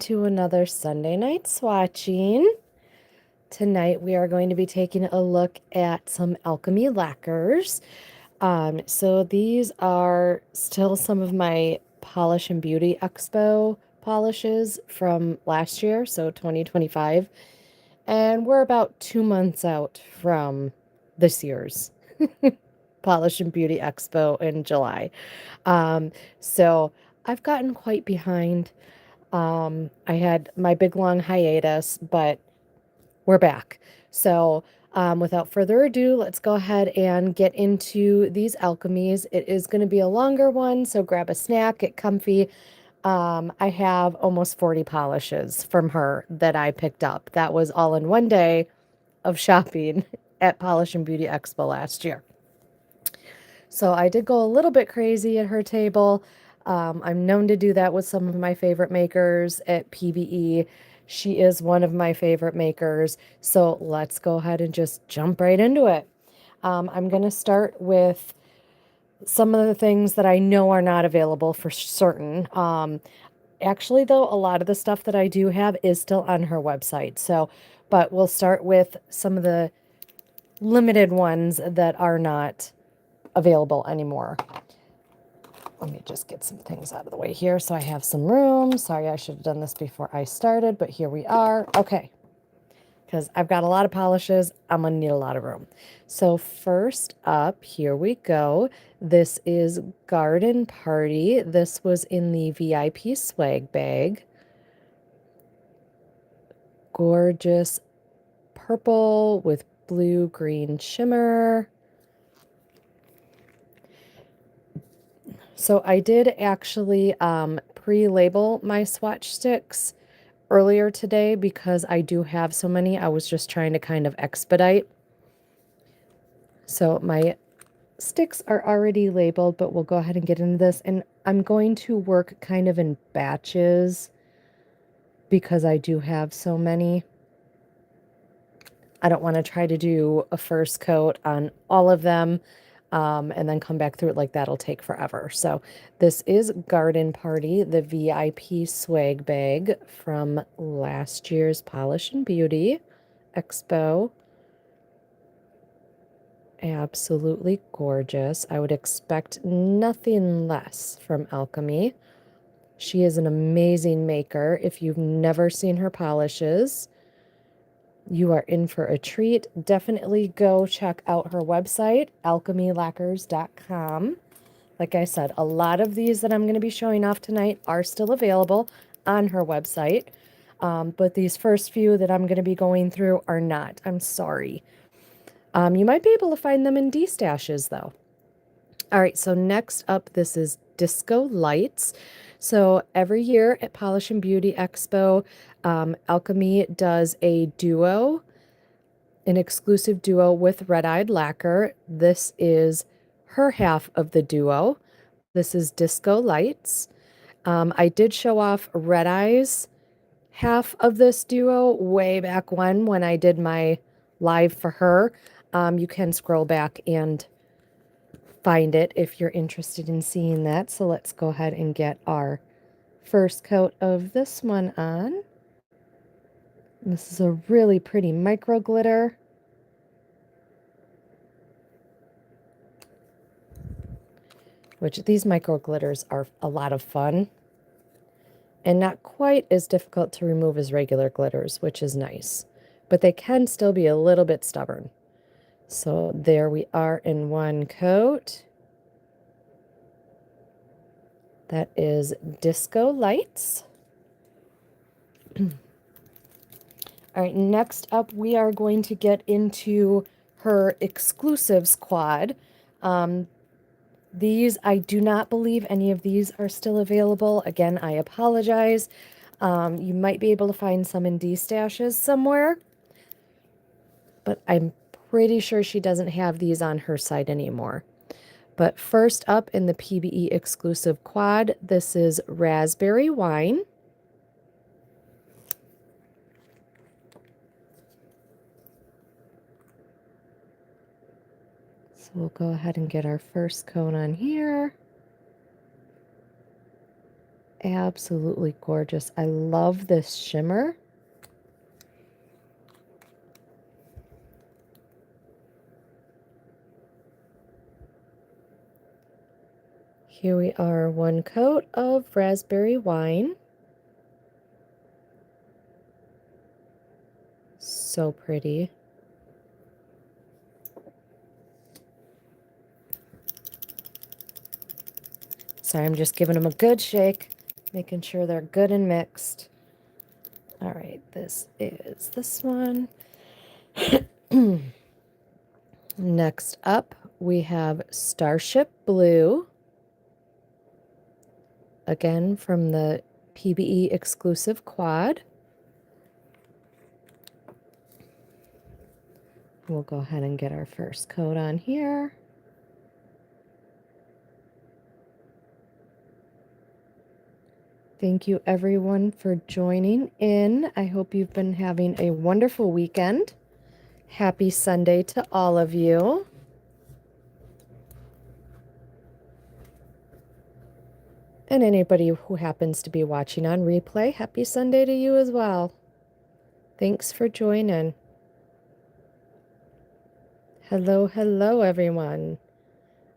To another Sunday night swatching. Tonight we are going to be taking a look at some Alchemy Lacquers. So these are still some of my Polish and Beauty Expo polishes from last year, so 2025. And we're about 2 months out from this year's Polish and Beauty Expo in July. So I've gotten quite behind. I had my big long hiatus, but we're back. So, without further ado, let's go ahead and get into these alchemies. It is going to be a longer one, so grab a snack, get comfy. I have almost 40 polishes from her that I picked up. That was all in one day of shopping at Polish and Beauty Expo last year. So I did go a little bit crazy at her table. I'm known to do that with some of my favorite makers at PBE. She is one of my favorite makers. So let's go ahead and just jump right into it. I'm going to start with some of the things that I know are not available for certain. Actually, though, a lot of the stuff that I do have is still on her website. So, but we'll start with some of the limited ones that are not available anymore. Let me just get some things out of the way here so I have some room. Sorry, I should have done this before I started, but here we are. Okay, because I've got a lot of polishes. I'm going to need a lot of room. So first up, here we go. This is Garden Party. This was in the VIP swag bag. Gorgeous purple with blue-green shimmer. So I did actually pre-label my swatch sticks earlier today because I do have so many. I was just trying to kind of expedite. So my sticks are already labeled, but we'll go ahead and get into this. And I'm going to work kind of in batches because I do have so many. I don't want to try to do a first coat on all of them. And then come back through it like that'll take forever. So this is Garden Party, the VIP swag bag from last year's Polish and Beauty Expo. Absolutely gorgeous. I would expect nothing less from Alchemy. She is an amazing maker. If you've never seen her polishes, you are in for a treat. Definitely go check out her website, alchemylacquers.com. Like I said, a lot of these that I'm going to be showing off tonight are still available on her website. But these first few that I'm going to be going through are not. I'm sorry. You might be able to find them in D-stashes, though. All right, so next up, this is Disco Lights. So every year at Polish and Beauty Expo, Alchemy does a duo, an exclusive duo with Red Eyed Lacquer. This is her half of the duo. This is Disco Lights. I did show off Red Eyes half of this duo way back when I did my live for her. You can scroll back and find it if you're interested in seeing that. So let's go ahead and get our first coat of this one on. This is a really pretty micro glitter. Which these micro glitters are a lot of fun and not quite as difficult to remove as regular glitters, which is nice. But they can still be a little bit stubborn. So there we are in one coat. That is Disco Lights. All right, next up we are going to get into her exclusives quad. These, I do not believe any of these are still available. Again, I apologize. You might be able to find some in D-stashes somewhere, but I'm pretty sure she doesn't have these on her site anymore. But first up in the PBE exclusive quad, this is Raspberry Wine. So we'll go ahead and get our first coat on here. Absolutely gorgeous. I love this shimmer. Here we are, one coat of raspberry wine. So pretty. Sorry, I'm just giving them a good shake, making sure they're good and mixed. All right, this is this one. Next up, we have Starship Blue. Again, from the PBE exclusive quad. We'll go ahead and get our first coat on here. Thank you everyone for joining in. I hope you've been having a wonderful weekend. Happy Sunday to all of you. And anybody who happens to be watching on replay, happy Sunday to you as well. Thanks for joining. Hello, hello everyone.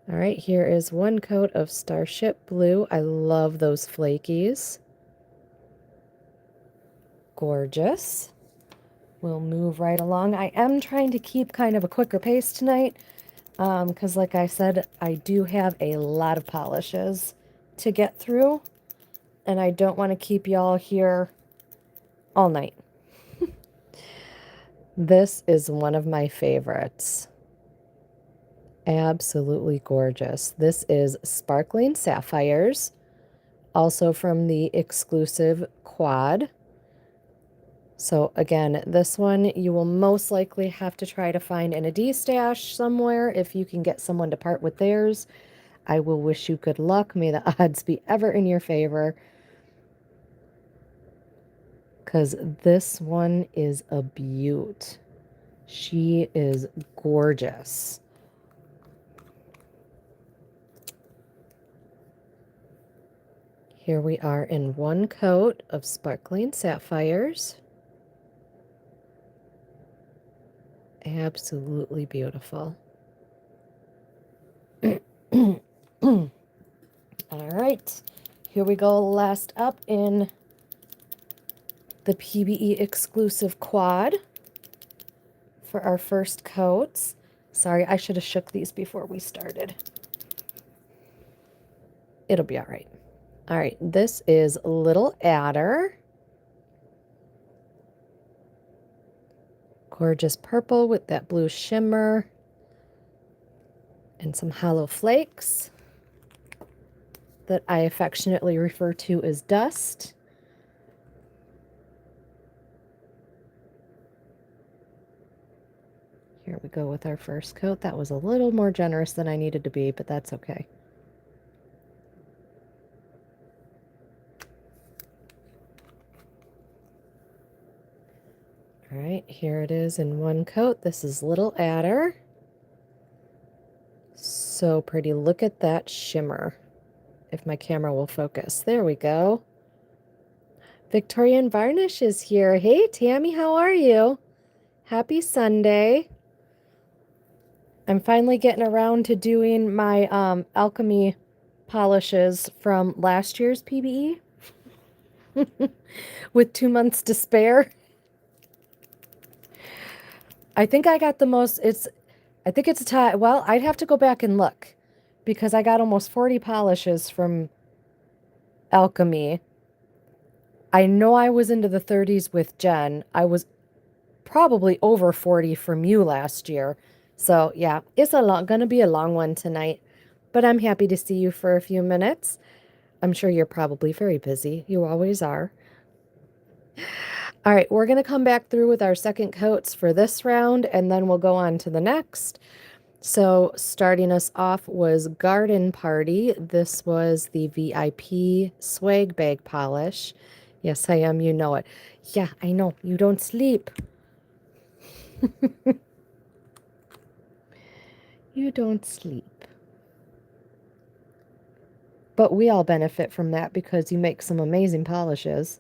All right, here is one coat of Starship Blue. I love those flakies. Gorgeous. We'll move right along. I am trying to keep kind of a quicker pace tonight because like I said, I do have a lot of polishes to get through and I don't want to keep y'all here all night. This is one of my favorites. Absolutely gorgeous. This is Sparkling Sapphires, also from the exclusive quad. So again, this one you will most likely have to try to find in a D-stash somewhere if you can get someone to part with theirs. I will wish you good luck. May the odds be ever in your favor. Because this one is a beaut. She is gorgeous. Here we are in one coat of Sparkling Sapphires. Absolutely beautiful. All right, here we go. Last up in the PBE exclusive quad for our first coats. Sorry, I should have shook these before we started. It'll be all right. All right, this is Little Adder. Gorgeous purple with that blue shimmer and some hollow flakes that I affectionately refer to as dust. Here we go with our first coat. That was a little more generous than I needed to be, but that's okay. All right, here it is in one coat. This is Little Adder. So pretty. Look at that shimmer. If my camera will focus. There we go. Victorian Varnish is here. Hey, Tammy, how are you? Happy Sunday. I'm finally getting around to doing my Alchemy polishes from last year's PBE with 2 months to spare. I think I got the most, I think it's a tie. Well, I'd have to go back and look because I got almost 40 polishes from Alchemy. I know I was into the 30s with Jen. I was probably over 40 from you last year. So yeah, it's gonna be a long one tonight, but I'm happy to see you for a few minutes. I'm sure you're probably very busy. You always are. All right, we're gonna come back through with our second coats for this round, and then we'll go on to the next. So starting us off was Garden Party. This was the VIP swag bag polish. Yes, I am. You know it. Yeah, I know. You don't sleep. You don't sleep. But we all benefit from that because you make some amazing polishes.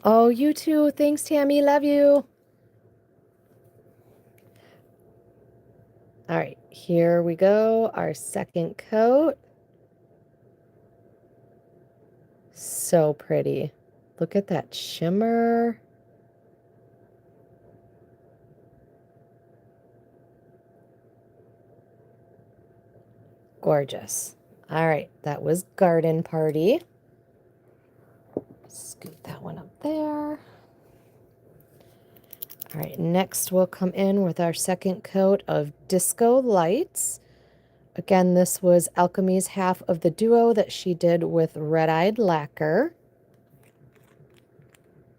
Oh, you too. Thanks, Tammy. Love you. All right, here we go. Our second coat. So pretty. Look at that shimmer. Gorgeous. All right, that was Garden Party. Scoot that one up there. All right, next we'll come in with our second coat of Disco Lights. Again, this was Alchemy's half of the duo that she did with Red-Eyed Lacquer.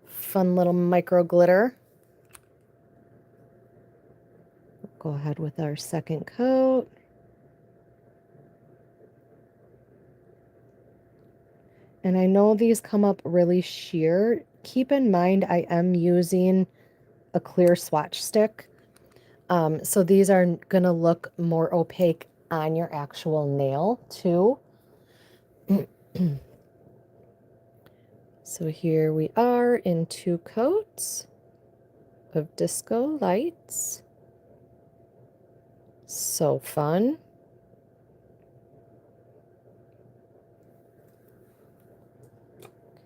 Fun little micro glitter. Go ahead with our second coat. And I know these come up really sheer. Keep in mind I am using a clear swatch stick. So these are going to look more opaque on your actual nail too. So here we are in 2 coats of Disco Lights. So fun.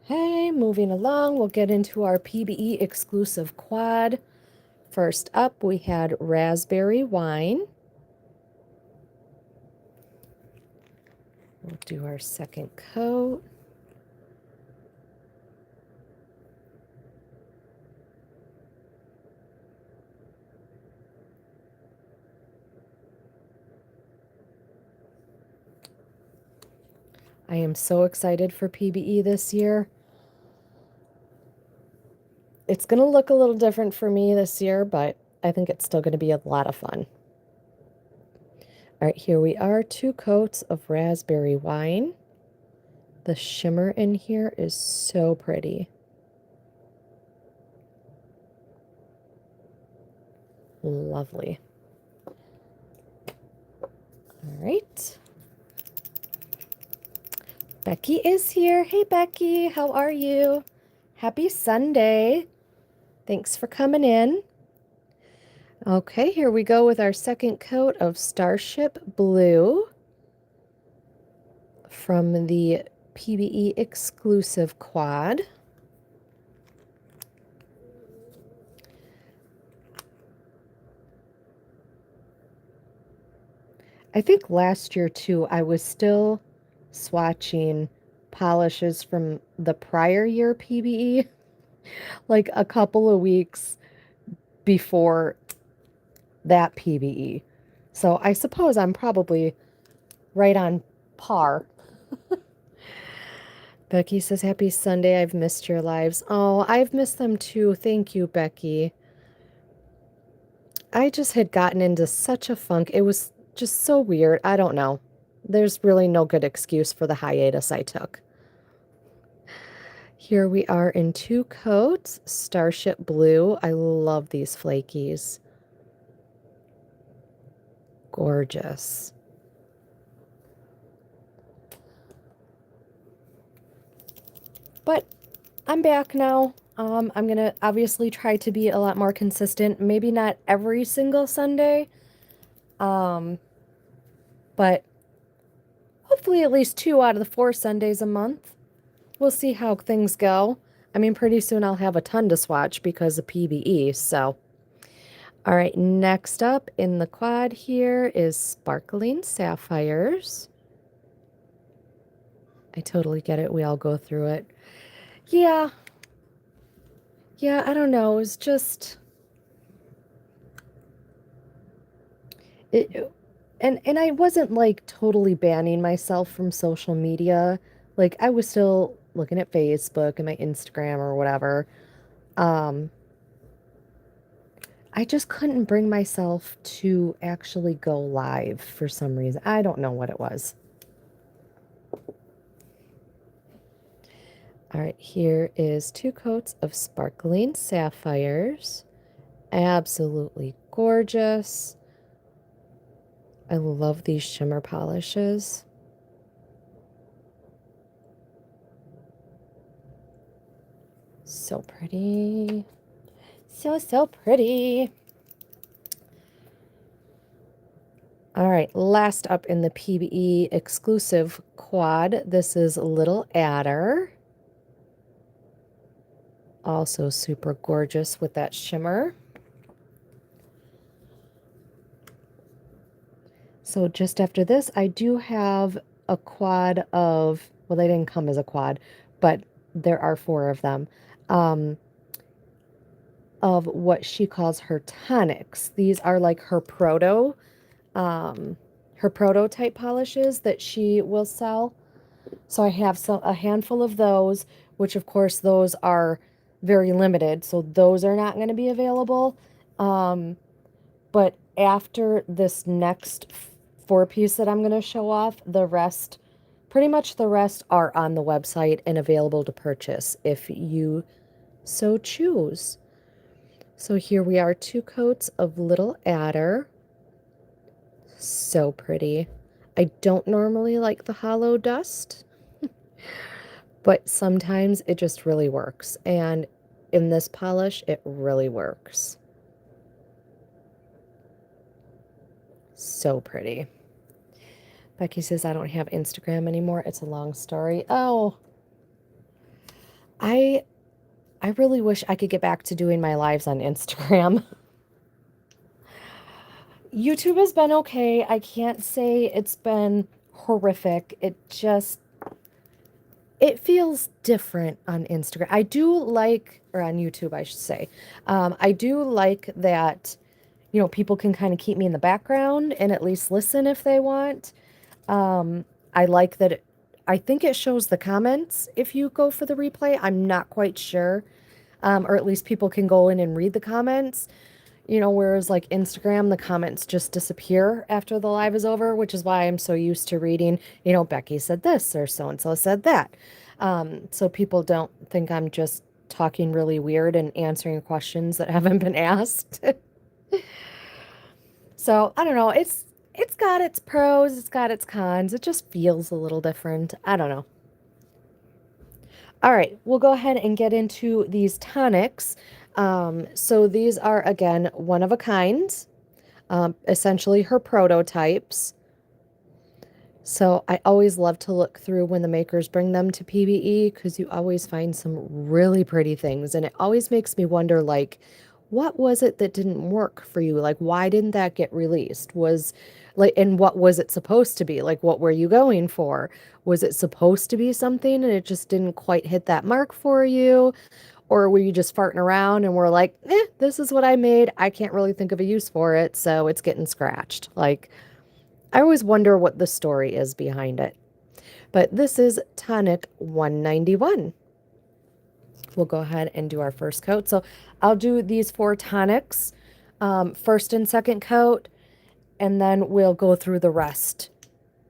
Okay, moving along, we'll get into our PBE exclusive quad. First up, we had Raspberry Wine. We'll do our second coat. I am so excited for PBE this year. It's going to look a little different for me this year, but I think it's still going to be a lot of fun. All right, here we are, 2 coats of Raspberry Wine. The shimmer in here is so pretty. Lovely. All right. Becky is here. Hey, Becky, how are you? Happy Sunday. Thanks for coming in. Okay, here we go with our second coat of Starship Blue from the PBE exclusive quad. I think last year too, I was still swatching polishes from the prior year PBE, like a couple of weeks before that PBE. So I suppose I'm probably right on par. Becky says, happy Sunday. I've missed your lives. Oh, I've missed them too. Thank you, Becky. I just had gotten into such a funk. It was just so weird. I don't know. There's really no good excuse for the hiatus I took. Here we are in 2 coats, Starship Blue. I love these flakies. Gorgeous. But I'm back now. I'm going to obviously try to be a lot more consistent. Maybe not every single Sunday. But hopefully at least 2 out of the 4 Sundays a month. We'll see how things go. I mean, pretty soon I'll have a ton to swatch because of PBE, so. All right, next up in the quad here is Sparkling Sapphires. I totally get it. We all go through it. Yeah, I don't know. It was just... And I wasn't like totally banning myself from social media. Like I was still looking at Facebook and my Instagram or whatever. I just couldn't bring myself to actually go live for some reason. I don't know what it was. All right, here is 2 coats of Sparkling Sapphires. Absolutely gorgeous. I love these shimmer polishes. So pretty. So, so pretty. All right, last up in the PBE exclusive quad, this is Little Adder. Also super gorgeous with that shimmer. So just after this, I do have a quad of, well, they didn't come as a quad, but there are 4 of them, of what she calls her tonics. These are like her prototype polishes that she will sell. So I have a handful of those, which of course those are very limited, so those are not going to be available. But after this next 4-piece that I'm going to show off, the rest, pretty much the rest are on the website and available to purchase if you so choose. So here we are, 2 coats of Little Adder. So pretty. I don't normally like the hollow dust, but sometimes it just really works. And in this polish, it really works. So pretty. Becky says, I don't have Instagram anymore. It's a long story. Oh, I really wish I could get back to doing my lives on Instagram. YouTube has been okay. I can't say it's been horrific. It feels different on Instagram. I do like, or on YouTube, I should say. I do like that, people can kind of keep me in the background and at least listen if they want. I like that I think it shows the comments if you go for the replay. I'm not quite sure. Or at least people can go in and read the comments. Whereas like Instagram, the comments just disappear after the live is over, which is why I'm so used to reading, Becky said this or so-and-so said that. So people don't think I'm just talking really weird and answering questions that haven't been asked. So I don't know. It's got its pros, it's got its cons. It just feels a little different. I don't know. All right, we'll go ahead and get into these tonics. So these are, again, one of a kind, essentially her prototypes. So I always love to look through when the makers bring them to PBE because you always find some really pretty things. And it always makes me wonder, like, what was it that didn't work for you? Like, why didn't that get released? And what was it supposed to be? Like, what were you going for? Was it supposed to be something and it just didn't quite hit that mark for you? Or were you just farting around and were like, this is what I made. I can't really think of a use for it, so it's getting scratched. Like, I always wonder what the story is behind it. But this is Tonic 191. We'll go ahead and do our first coat. So I'll do these 4 tonics, first and second coat, and then we'll go through the rest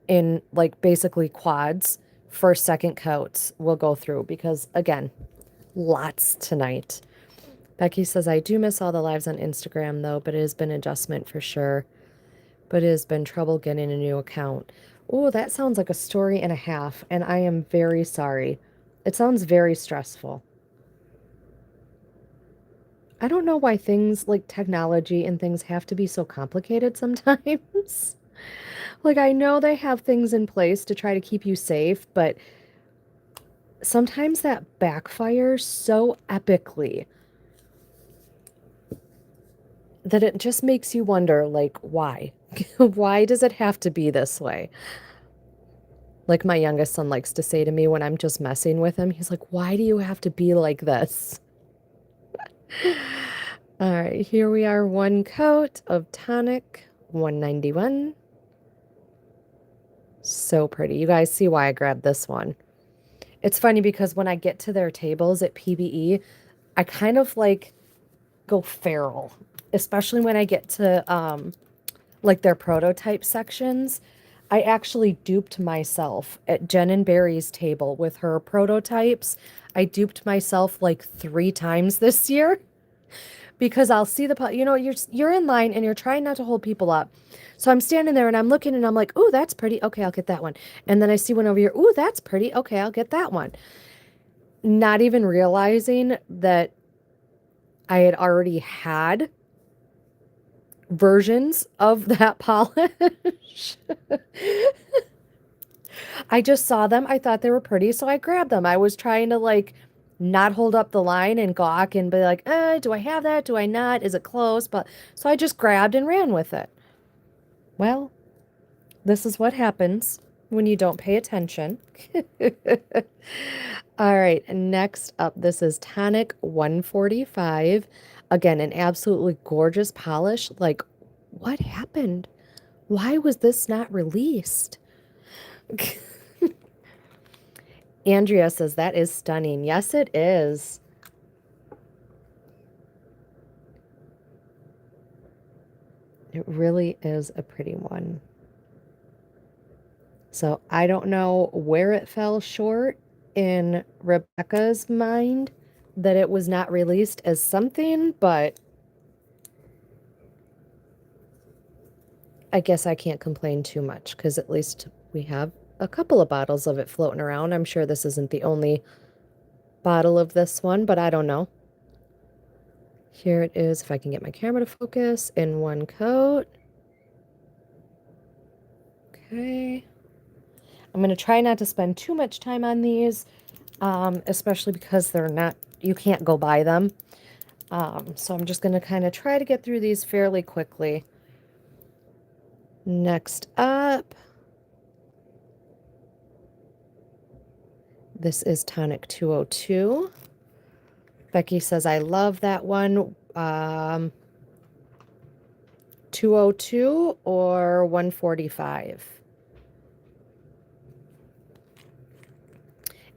in like basically quads. First, second coats we'll go through because, again, lots tonight. Becky says, I do miss all the lives on Instagram though, but it has been an adjustment for sure. But it has been trouble getting a new account. Oh, that sounds like a story and a half, and I am very sorry. It sounds very stressful. I don't know why things like technology and things have to be so complicated sometimes. Like, I know they have things in place to try to keep you safe, but sometimes that backfires so epically that it just makes you wonder, like, why? Why does it have to be this way? Like my youngest son likes to say to me when I'm just messing with him, he's like, why do you have to be like this? All right, here we are, 1 coat of Tonic 191. So pretty. You guys see why I grabbed this one. It's funny because when I get to their tables at PBE, I kind of like go feral, especially when I get to like their prototype sections. I actually duped myself at Jen and Barry's table with her prototypes. I duped myself like 3 times this year because I'll see the, you know, you're in line and you're trying not to hold people up. So I'm standing there and I'm looking and I'm like, "Ooh, that's pretty. Okay, I'll get that one." And then I see one over here. "Ooh, that's pretty. Okay, I'll get that one." Not even realizing that I had already had versions of that polish. I just saw them. I thought they were pretty, so I grabbed them. I was trying to like not hold up the line and gawk and be like, do I have that? Do I not? Is it close? But so I just grabbed and ran with it. Well, this is what happens when you don't pay attention. All right, next up, this is Tonic 145. Again, an absolutely gorgeous polish. Like, what happened? Why was this not released? Andrea says, that is stunning. Yes, it is. It really is a pretty one. So I don't know where it fell short in Rebecca's mind that it was not released as something, but I guess I can't complain too much because at least we have a couple of bottles of it floating around. I'm sure this isn't the only bottle of this one, but I don't know. Here it is, if I can get my camera to focus, in one coat. Okay. I'm going to try not to spend too much time on these, especially because they're not, you can't go buy them. So I'm just going to kind of try to get through these fairly quickly. Next up, this is Tonic 202. Becky says, I love that one. 202 or 145.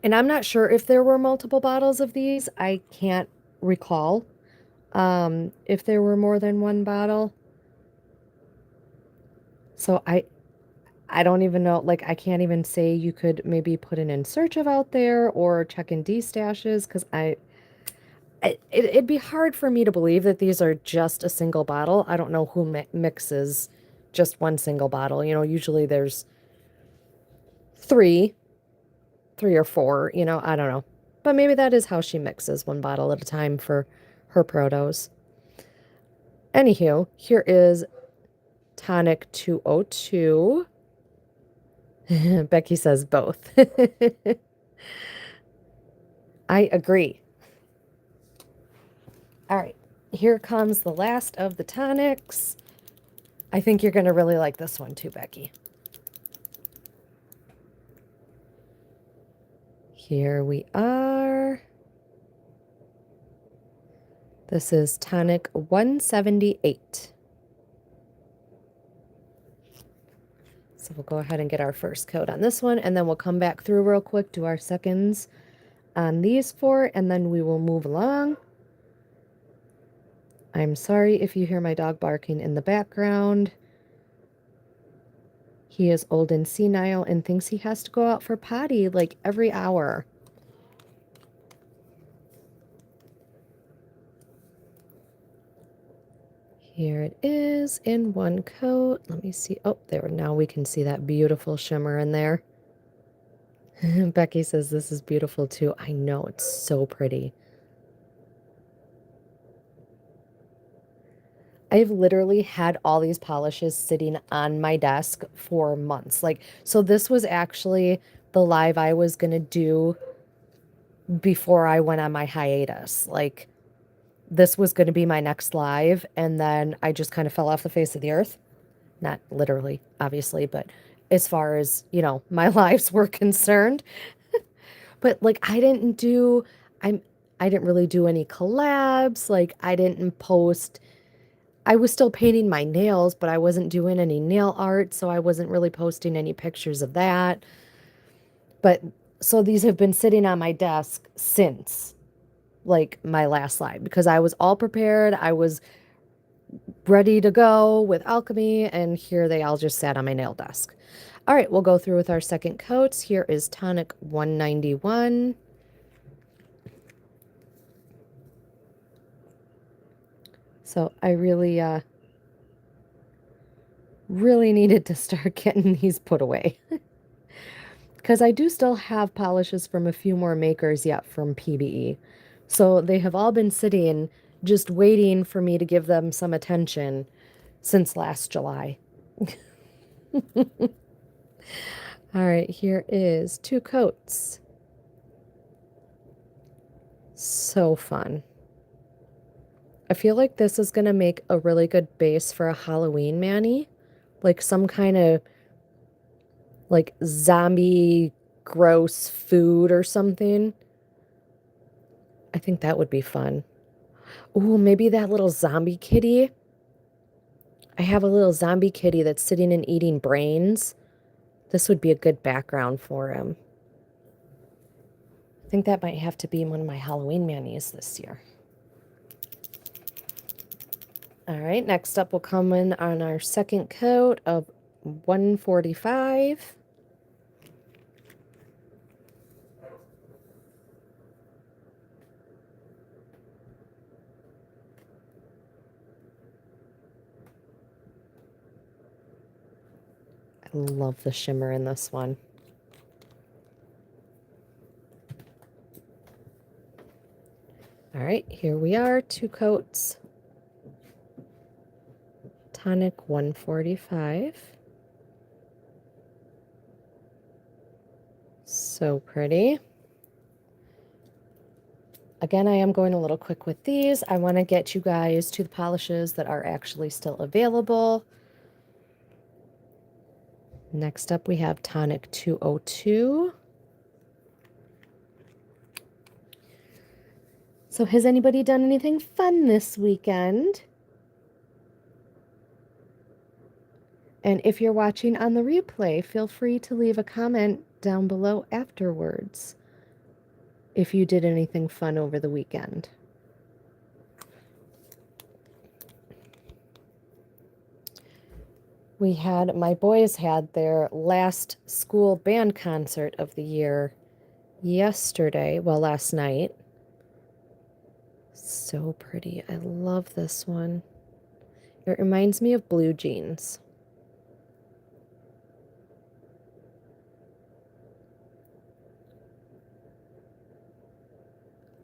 And I'm not sure if there were multiple bottles of these. I can't recall if there were more than one bottle. So I don't even know, like I can't even say you could maybe put an in search of out there or check in D stashes because it'd be hard for me to believe that these are just a single bottle. I don't know who mixes just one single bottle. You know, usually there's three or four, you know, I don't know. But maybe that is how she mixes, one bottle at a time for her protos. Anywho, here is Tonic 202. Becky says both. I agree. All right, here comes the last of the tonics. I think you're going to really like this one too, Becky. Here we are. This is Tonic 178. So we'll go ahead and get our first coat on this one, and then we'll come back through real quick, do our seconds on these four, and then we will move along. I'm sorry if you hear my dog barking in the background. He is old and senile and thinks he has to go out for potty like every hour. Here it is in one coat. Let me see. Oh, there. Now we can see that beautiful shimmer in there. Becky says this is beautiful too. I know, it's so pretty. I've literally had all these polishes sitting on my desk for months. Like, so this was actually the live I was going to do before I went on my hiatus. Like, this was going to be my next live, and then I just kind of fell off the face of the earth. Not literally, obviously, but as far as, you know, my lives were concerned. But like I didn't really do any collabs. Like I didn't post. I was still painting my nails, but I wasn't doing any nail art, so I wasn't really posting any pictures of that. But so these have been sitting on my desk since like my last slide because I was all prepared. I was ready to go with Alchemy, and here they all just sat on my nail desk. All right, we'll go through with our second coats. Here is Tonic 191. So I really needed to start getting these put away. Because I do still have polishes from a few more makers yet from PBE. So they have all been sitting just waiting for me to give them some attention since last July. All right, here is 2 coats. So fun. I feel like this is going to make a really good base for a Halloween mani. Like some kind of like zombie gross food or something. I think that would be fun. Ooh, maybe that little zombie kitty. I have a little zombie kitty that's sitting and eating brains. This would be a good background for him. I think that might have to be one of my Halloween manis this year. All right, next up we'll come in on our second coat of 145. I love the shimmer in this one. All right, here we are, 2 coats. Tonic 145. So pretty. Again, I am going a little quick with these. I want to get you guys to the polishes that are actually still available. Next up, we have Tonic 202. So has anybody done anything fun this weekend? And if you're watching on the replay, feel free to leave a comment down below afterwards if you did anything fun over the weekend. My boys had their last school band concert of the year last night. So pretty. I love this one. It reminds me of blue jeans.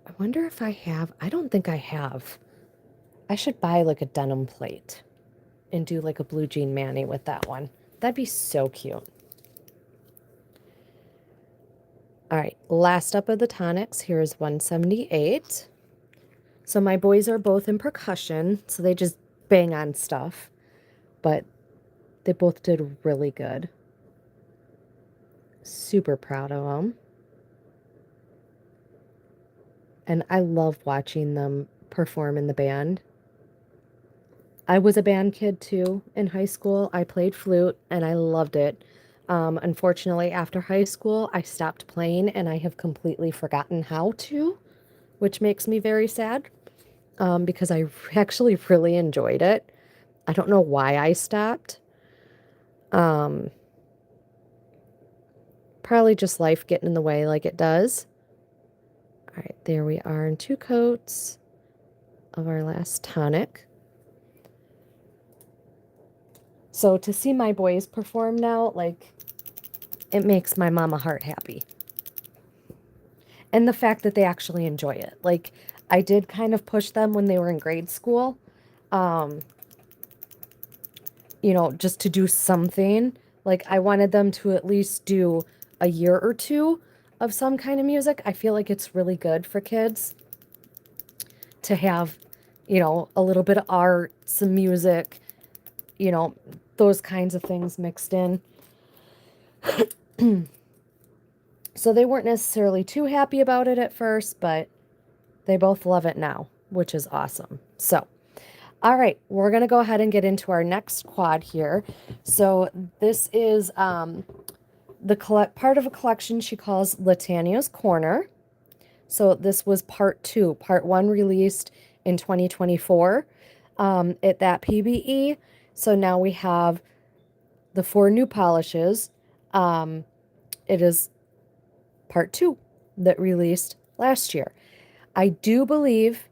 I wonder if I don't think I have. I should buy like a denim plate and do like a blue jean mani with that one. That'd be so cute. All right, last up of the tonics, here's 178. So my boys are both in percussion, so they just bang on stuff, but they both did really good. Super proud of them. And I love watching them perform in the band. I was a band kid too in high school. I played flute and I loved it. Unfortunately, after high school, I stopped playing and I have completely forgotten how to, which makes me very sad because I actually really enjoyed it. I don't know why I stopped. Probably just life getting in the way like it does. All right, there we are in 2 coats of our last tonic. So to see my boys perform now, like, it makes my mama heart happy. And the fact that they actually enjoy it. Like, I did kind of push them when they were in grade school, just to do something. Like, I wanted them to at least do a year or 2 of some kind of music. I feel like it's really good for kids to have, a little bit of art, some music, those kinds of things mixed in. So they weren't necessarily too happy about it at first, but they both love it now, which is awesome. So, all right, we're going to go ahead and get into our next quad here. So this is part of a collection she calls Latania's Corner. So this was part 2. Part 1 released in 2024 at that PBE. So now we have the 4 new polishes. It is part 2 that released last year. I do believe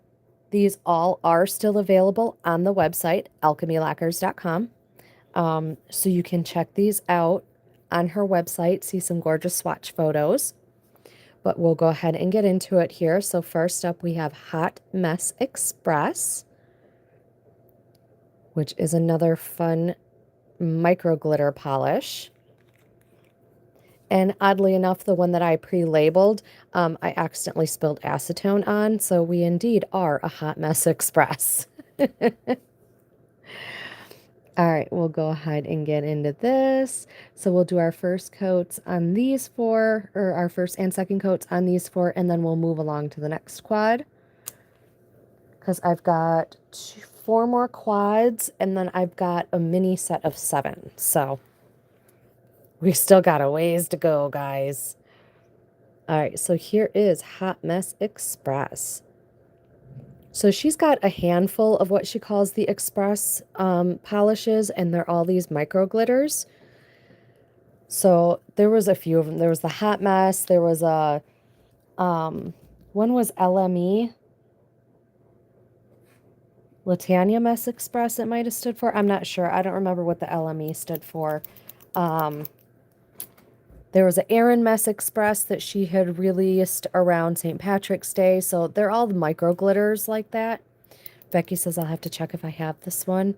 These all are still available on the website, alchemylacquers.com. So you can check these out on her website, see some gorgeous swatch photos. But we'll go ahead and get into it here. So first up, we have Hot Mess Express, which is another fun micro glitter polish. And oddly enough, the one that I pre-labeled, I accidentally spilled acetone on, so we indeed are a Hot Mess Express. All right, we'll go ahead and get into this. So we'll do our first coats on these four, or our first and second coats on these four, and then we'll move along to the next quad. Because I've got four more quads, and then I've got a mini set of 7. So we still got a ways to go, guys. All right, so here is Hot Mess Express. So she's got a handful of what she calls the express polishes, and they're all these micro glitters. So there was a few of them. There was the Hot Mess. There was a, one was LME. Latanya Mess Express it might have stood for. I'm not sure. I don't remember what the LME stood for. There was an Erin Mess Express that she had released around St. Patrick's Day. So they're all micro glitters like that. Becky says I'll have to check if I have this one.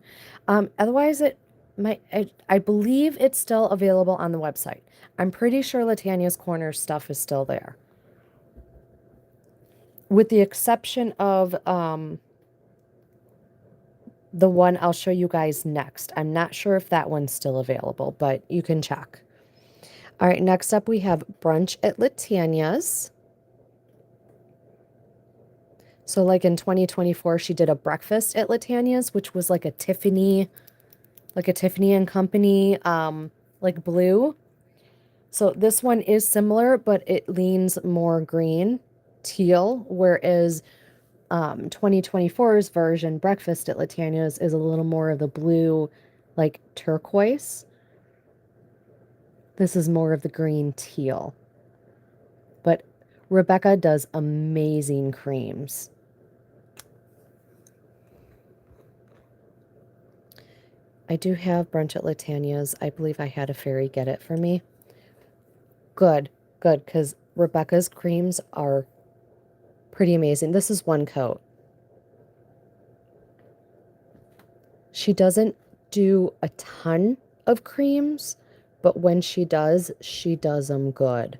Otherwise, I believe it's still available on the website. I'm pretty sure Latanya's Corner stuff is still there. With the exception of the one I'll show you guys next. I'm not sure if that one's still available, but you can check. All right, next up we have Brunch at Latanya's. So like in 2024, she did a breakfast at Latanya's, which was like a Tiffany and Company, like blue. So this one is similar, but it leans more green, teal, whereas 2024's version, Breakfast at Latanya's, is a little more of the blue, like turquoise. This is more of the green teal. But Rebecca does amazing creams. I do have Brunch at Latanya's. I believe I had a fairy get it for me. Good, because Rebecca's creams are pretty amazing. This is one coat. She doesn't do a ton of creams, but when she does them good.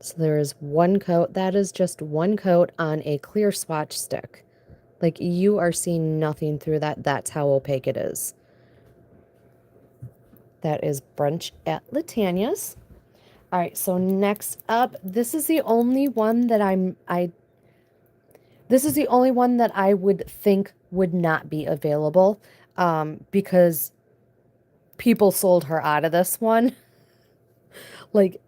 So there is one coat. That is just one coat on a clear swatch stick. Like, you are seeing nothing through that. That's how opaque it is. That is Brunch at Latanya's. All right, so next up, this is the only one that this is the only one that I would think would not be available, because people sold her out of this one. Like,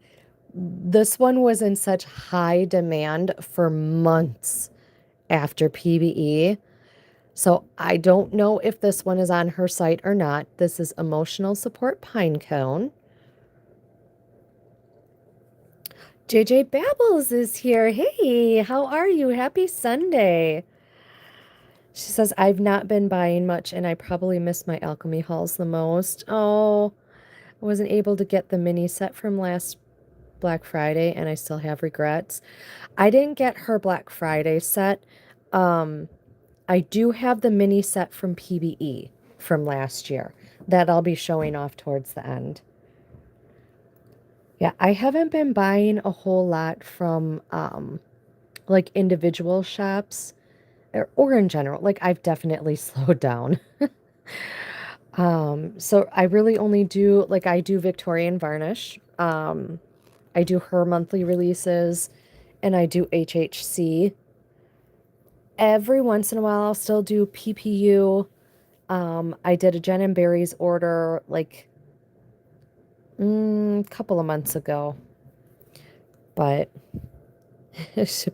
this one was in such high demand for months after PBE. So I don't know if this one is on her site or not. This is Emotional Support Pinecone. JJ Babbles is here. Hey, how are you? Happy Sunday. She says, I've not been buying much and I probably miss my alchemy hauls the most. Oh, I wasn't able to get the mini set from last Black Friday and I still have regrets. I didn't get her Black Friday set. I do have the mini set from PBE from last year that I'll be showing off towards the end. Yeah, I haven't been buying a whole lot from like individual shops or in general. Like, I've definitely slowed down. So I really only do, like, I do Victorian Varnish. I do her monthly releases and I do HHC. Every once in a while I'll still do PPU. I did a Jen and Barry's order like a couple of months ago. But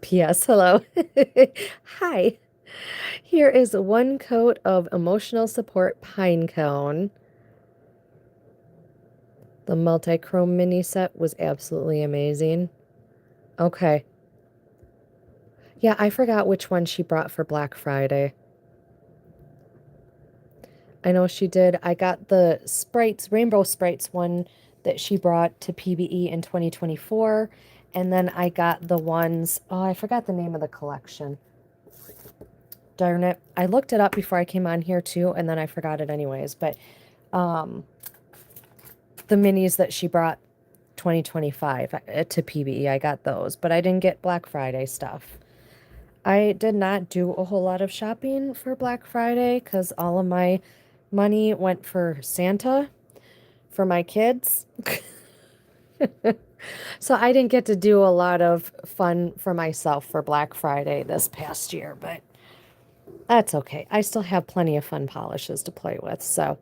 P.S. Hello. Hi. Here is one coat of Emotional Support Pinecone. The multi-chrome mini set was absolutely amazing. Okay. Yeah, I forgot which one she brought for Black Friday. I know she did. I got the Sprites, Rainbow Sprites one that she brought to PBE in 2024. And then I got the ones, oh, I forgot the name of the collection. Darn it. I looked it up before I came on here too, and then I forgot it anyways. But the minis that she brought 2025 to PBE, I got those. But I didn't get Black Friday stuff. I did not do a whole lot of shopping for Black Friday because all of my money went for Santa for my kids. So I didn't get to do a lot of fun for myself for Black Friday this past year, but that's okay. I still have plenty of fun polishes to play with. So,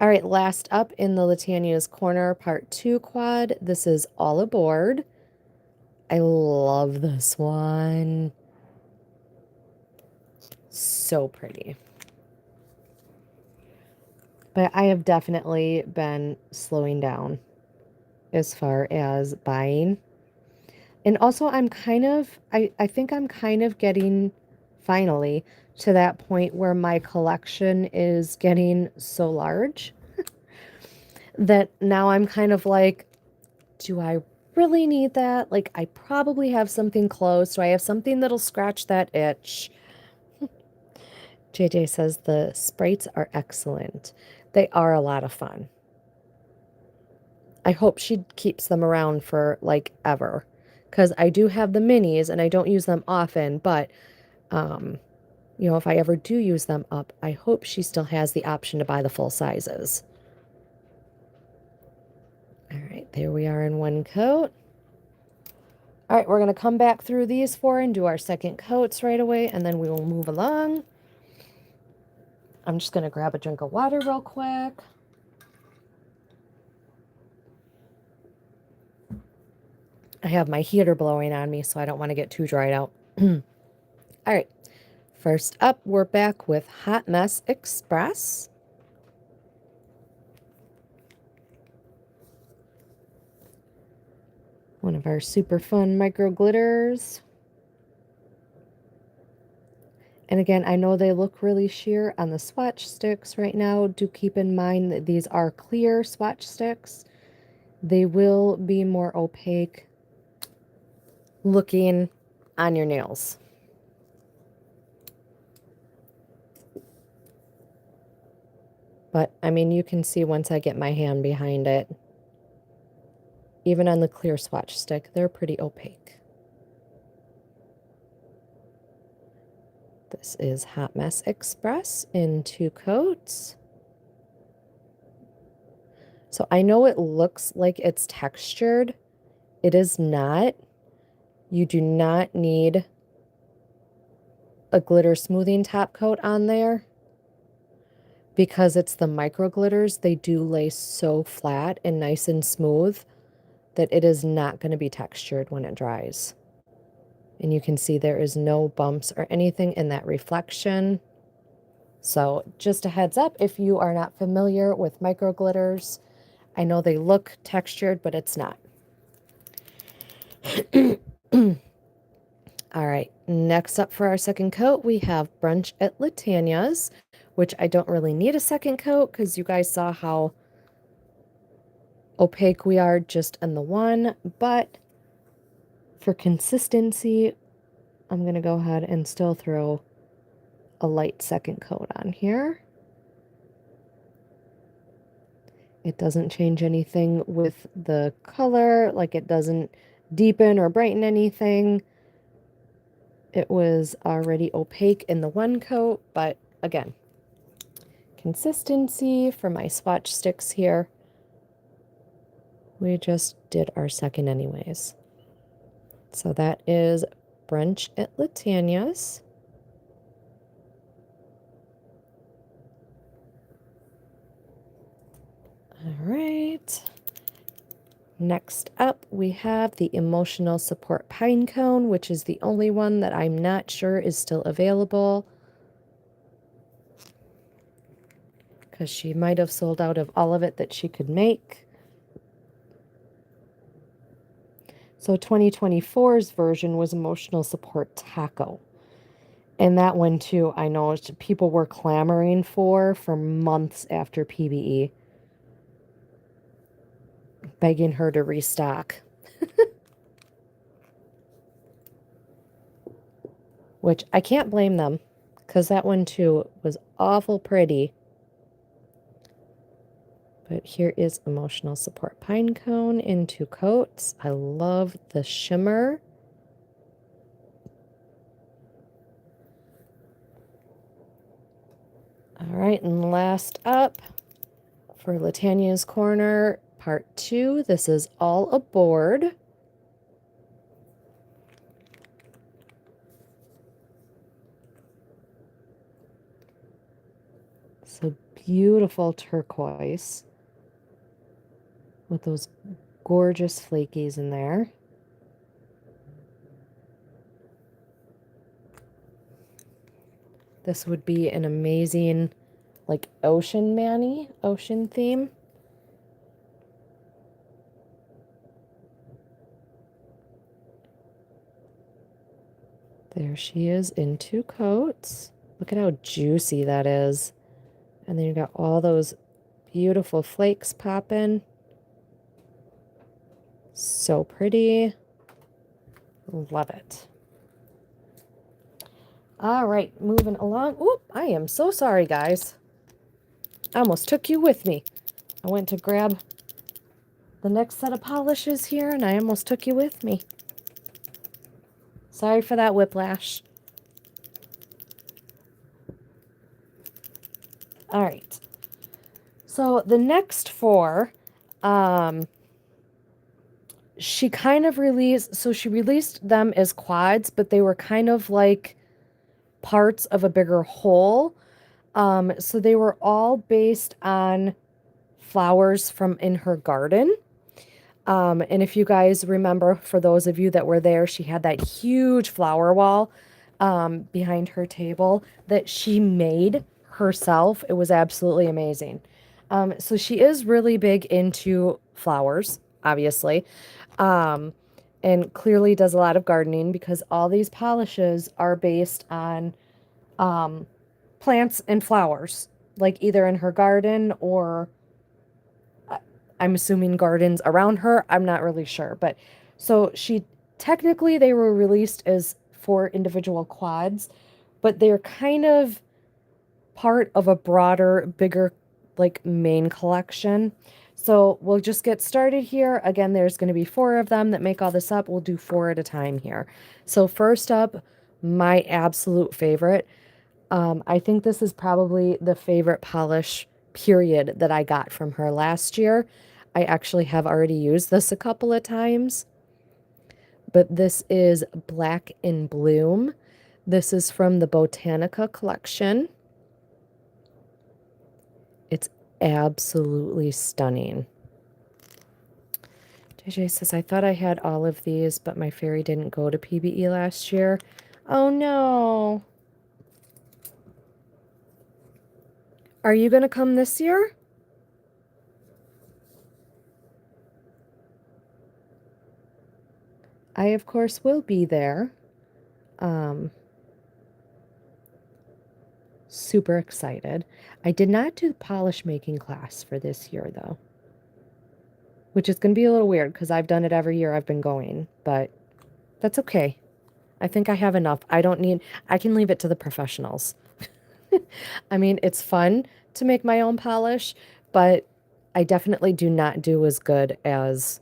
all right, last up in the Latania's Corner Part 2 quad. This is All Aboard. I love this one. So pretty. But I have definitely been slowing down as far as buying. And also I think I'm kind of getting finally to that point where my collection is getting so large that now I'm kind of like, do I really need that? Like I probably have something close. Do I have something that'll scratch that itch? JJ says the sprites are excellent. They are a lot of fun. I hope she keeps them around for like ever. Because I do have the minis and I don't use them often, but you know, if I ever do use them up, I hope she still has the option to buy the full sizes. All right, there we are in one coat. All right, we're going to come back through these four and do our second coats right away, and then we will move along. I'm just going to grab a drink of water real quick. I have my heater blowing on me, so I don't want to get too dried out. All right, first up, we're back with Hot Mess Express. One of our super fun micro glitters. And again, I know they look really sheer on the swatch sticks right now. Do keep in mind that these are clear swatch sticks. They will be more opaque looking on your nails. But, I mean, you can see once I get my hand behind it, even on the clear swatch stick, they're pretty opaque. This is Hot Mess Express in 2 coats. So I know it looks like it's textured. It is not. You do not need a glitter smoothing top coat on there. Because it's the micro glitters, they do lay so flat and nice and smooth that it is not going to be textured when it dries. And you can see there is no bumps or anything in that reflection. So just a heads up, if you are not familiar with micro glitters, I know they look textured, but it's not. All right, next up for our second coat, we have Brunch at Latania's, which I don't really need a second coat because you guys saw how opaque we are just in the one, but for consistency, I'm going to go ahead and still throw a light second coat on here. It doesn't change anything with the color, like it doesn't deepen or brighten anything. It was already opaque in the one coat, but again, consistency for my swatch sticks here. We just did our second anyways. So that is Brunch at Latania's. All right. Next up, we have the Emotional Support Pine Cone, which is the only one that I'm not sure is still available. Because she might have sold out of all of it that she could make. So 2024's version was Emotional Support Taco. And that one too, I know people were clamoring for months after PBE, begging her to restock. Which I can't blame them, because that one too was awful pretty. But here is Emotional Support Pinecone in 2 coats. I love the shimmer. All right, and last up for Latania's Corner, part 2. This is All Aboard. So beautiful turquoise with those gorgeous flakies in there. This would be an amazing, like, ocean mani, ocean theme. There she is in 2 coats. Look at how juicy that is. And then you got all those beautiful flakes popping. So pretty. Love it. All right, moving along. Oop, I am so sorry, guys. I almost took you with me. I went to grab the next set of polishes here, and I almost took you with me. Sorry for that whiplash. All right. So the next 4, she kind of released, so she released them as quads, but they were kind of like parts of a bigger whole. So they were all based on flowers from in her garden. And if you guys remember, for those of you that were there, she had that huge flower wall behind her table that she made herself. It was absolutely amazing. So she is really big into flowers, obviously, and clearly does a lot of gardening, because all these polishes are based on plants and flowers, like either in her garden or I'm assuming gardens around her. I'm not really sure. But so technically they were released as 4 individual quads, but they're kind of part of a broader, bigger, like, main collection. So we'll just get started here. Again, there's going to be 4 of them that make all this up. We'll do 4 at a time here. So first up, my absolute favorite. I think this is probably the favorite polish period that I got from her last year. I actually have already used this a couple of times, but this is Black in Bloom. This is from the Botanica collection. It's absolutely stunning. JJ says, I thought I had all of these, but my fairy didn't go to PBE last year. Oh no. Are you going to come this year? I, of course, will be there. Super excited. I did not do the polish making class for this year, though, which is going to be a little weird because I've done it every year I've been going, but that's okay. I think I have enough. I can leave it to the professionals. I mean, it's fun to make my own polish, but I definitely do not do as good as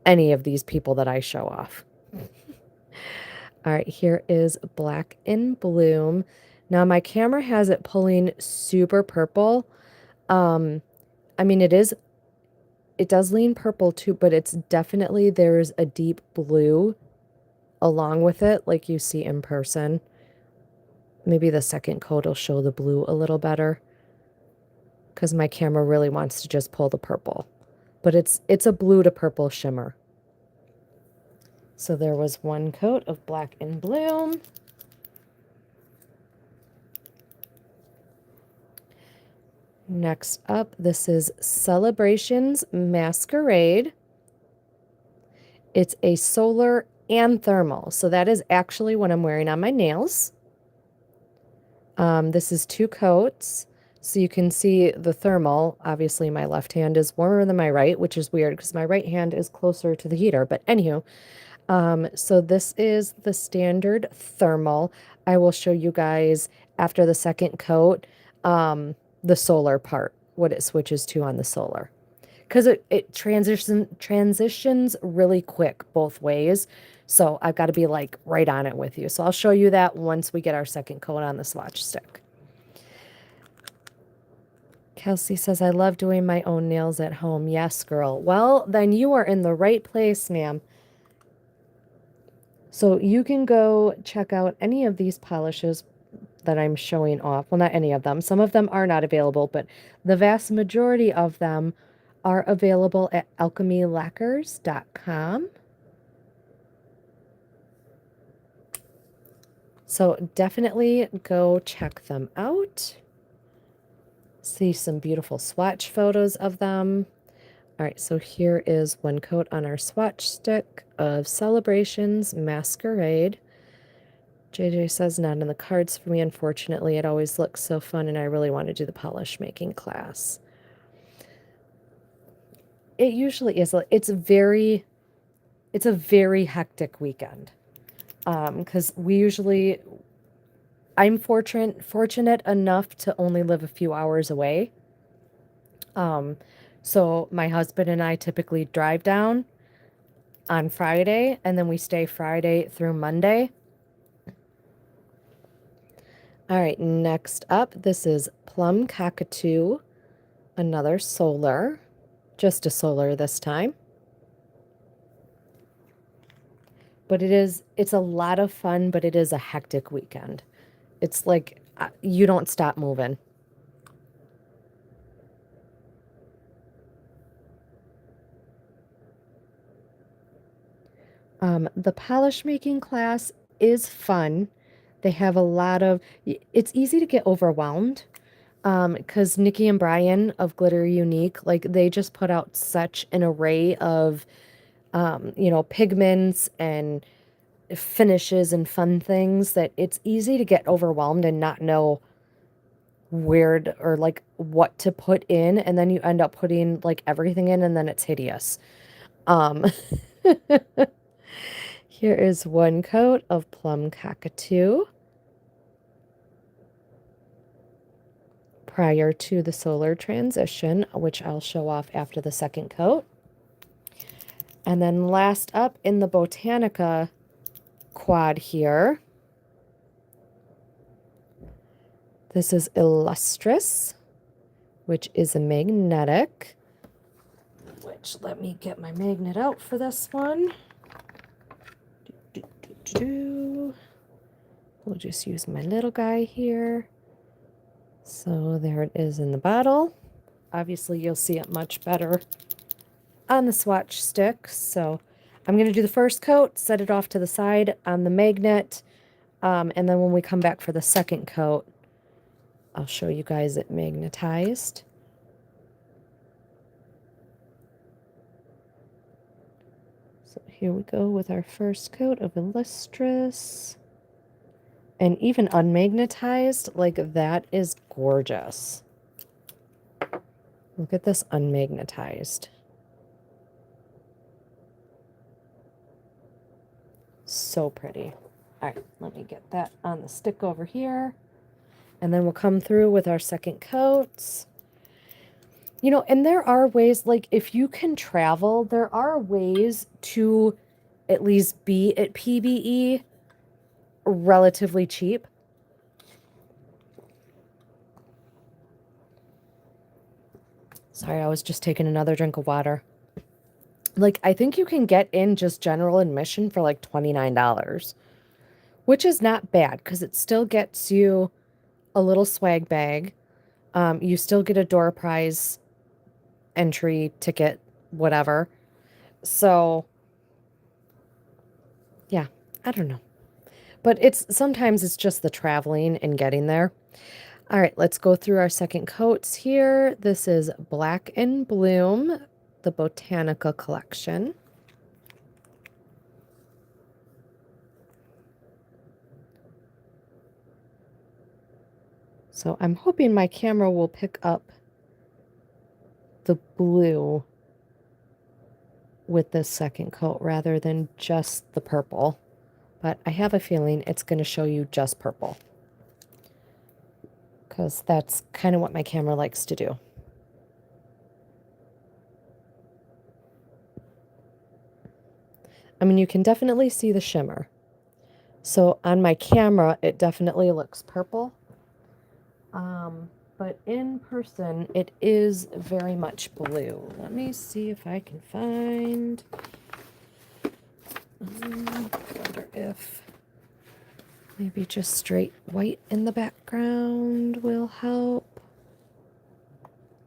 any of these people that I show off. All right, here is Black in Bloom. Now my camera has it pulling super purple. I mean, it does lean purple too, but it's definitely, there's a deep blue along with it, like you see in person. Maybe the second coat will show the blue a little better, because my camera really wants to just pull the purple. But it's a blue to purple shimmer. So there was 1 coat of Black in Bloom. Next up, this is Celebrations Masquerade. It's a solar and thermal. So that is actually what I'm wearing on my nails. This is 2 coats. So you can see the thermal. Obviously, my left hand is warmer than my right, which is weird because my right hand is closer to the heater. But anywho, so this is the standard thermal. I will show you guys after the second coat, the solar part, what it switches to on the solar. Because it transitions really quick both ways. So I've got to be like right on it with you. So I'll show you that once we get our second coat on the swatch stick. Kelsey says, I love doing my own nails at home. Yes, girl. Well, then you are in the right place, ma'am. So you can go check out any of these polishes that I'm showing off. Well, not any of them. Some of them are not available, but the vast majority of them are available at alchemylacquers.com. So definitely go check them out. See some beautiful swatch photos of them. All right, so here is one coat on our swatch stick of Celebrations Masquerade. JJ says, not in the cards for me, unfortunately. It always looks so fun, and I really want to do the polish making class. It usually is. It's a very hectic weekend. Because I'm fortunate enough to only live a few hours away. So my husband and I typically drive down on Friday, and then we stay Friday through Monday. All right, next up, this is Plum Cockatoo, another solar, just a solar this time. But it's a lot of fun, but it is a hectic weekend. It's like you don't stop moving. The polish making class is fun. They have a lot of, it's easy to get overwhelmed because Nikki and Brian of Glitter Unique, like they just put out such an array of, pigments and finishes and fun things that it's easy to get overwhelmed and not know where or like what to put in. And then you end up putting like everything in and then it's hideous. Um, Here is one coat of Plum Cockatoo prior to the solar transition, which I'll show off after the second coat. And then last up in the Botanica quad here, this is Illustrious, which is a magnetic, which let me get my magnet out for this one. We'll just use my little guy here. So there it is in the bottle. Obviously, you'll see it much better on the swatch stick. So I'm going to do the first coat, set it off to the side on the magnet, and then when we come back for the second coat, I'll show you guys it magnetized. So here we go with our first coat of Illustrious. And even unmagnetized, like that is gorgeous. Look at this unmagnetized. So pretty. All right, let me get that on the stick over here. And then we'll come through with our second coats. You know, and there are ways, like if you can travel, there are ways to at least be at PBE relatively cheap. Sorry, I was just taking another drink of water. Like, I think you can get in just general admission for like $29, which is not bad because it still gets you a little swag bag. You still get a door prize entry ticket, whatever. So, yeah, I don't know. But sometimes it's just the traveling and getting there. All right, let's go through our second coats here. This is Black and Bloom, the Botanica collection. So I'm hoping my camera will pick up the blue with this second coat rather than just the purple. But I have a feeling it's going to show you just purple, because that's kind of what my camera likes to do. I mean, you can definitely see the shimmer. So on my camera, it definitely looks purple. But in person, it is very much blue. Let me see if I can find... I wonder if maybe just straight white in the background will help.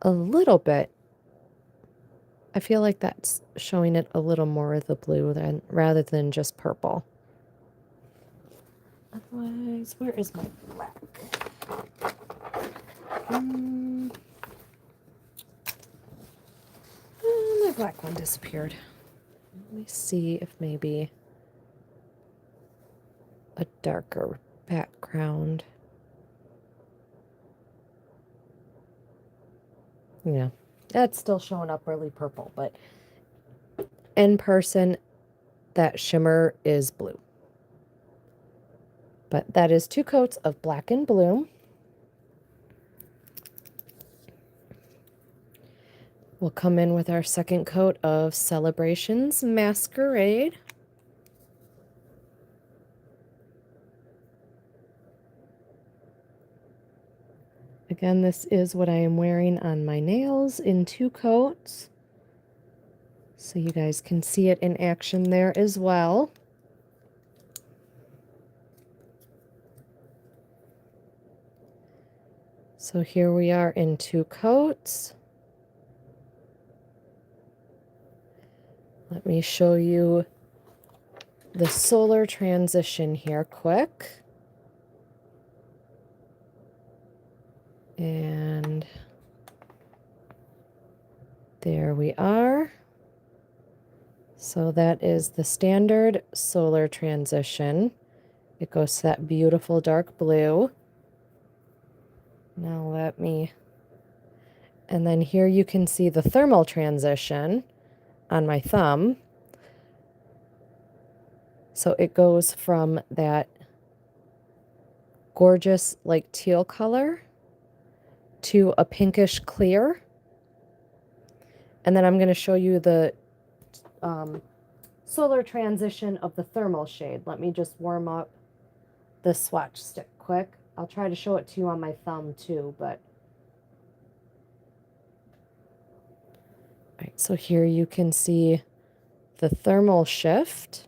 A little bit. I feel like that's showing it a little more of the blue rather than just purple. Otherwise, where is my black? Oh, my black one disappeared. Let me see if maybe a darker background. Yeah, that's still showing up really purple, but in person, that shimmer is blue. But that is 2 coats of black and blue. We'll come in with our second coat of Celebrations Masquerade. Again, this is what I am wearing on my nails in 2 coats. So you guys can see it in action there as well. So here we are in 2 coats. Let me show you the solar transition here quick. And there we are. So that is the standard solar transition. It goes to that beautiful dark blue. Now let me... And then here you can see the thermal transition on my thumb. So it goes from that gorgeous like teal color to a pinkish clear. And then I'm going to show you the solar transition of the thermal shade. Let me just warm up the swatch stick quick. I'll try to show it to you on my thumb too, but... All right, so here you can see the thermal shift.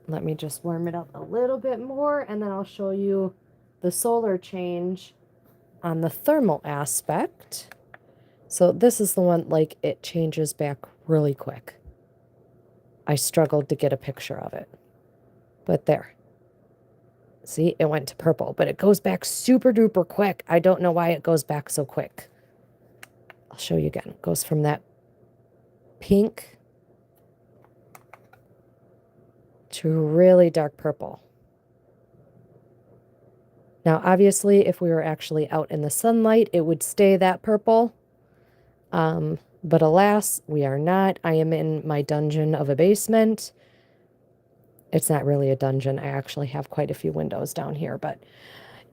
Let me just warm it up a little bit more, and then I'll show you the solar change on the thermal aspect. So this is the one, like, it changes back really quick. I struggled to get a picture of it. But there. See, it went to purple, but it goes back super duper quick. I don't know why it goes back so quick. I'll show you again. It goes from that pink to really dark purple. Now, obviously, if we were actually out in the sunlight, it would stay that purple. But alas, we are not. I am in my dungeon of a basement. It's not really a dungeon. I actually have quite a few windows down here, but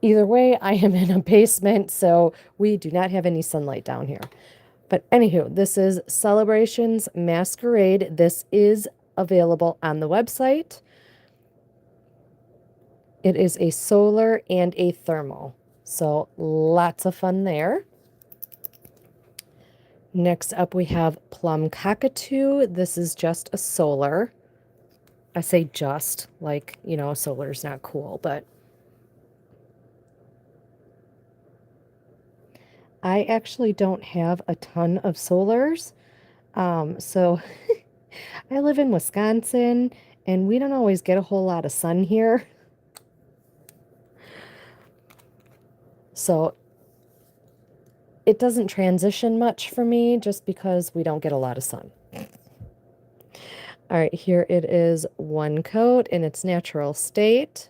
either way, I am in a basement, so we do not have any sunlight down here. But anywho, this is Celebrations Masquerade. This is available on the website. It is a solar and a thermal, so lots of fun there. Next up, we have Plum Cockatoo. This is just a solar. I say just, like, you know, solar's not cool, but I actually don't have a ton of solars. So I live in Wisconsin, and we don't always get a whole lot of sun here. So it doesn't transition much for me just because we don't get a lot of sun. All right, here it is 1 coat in its natural state.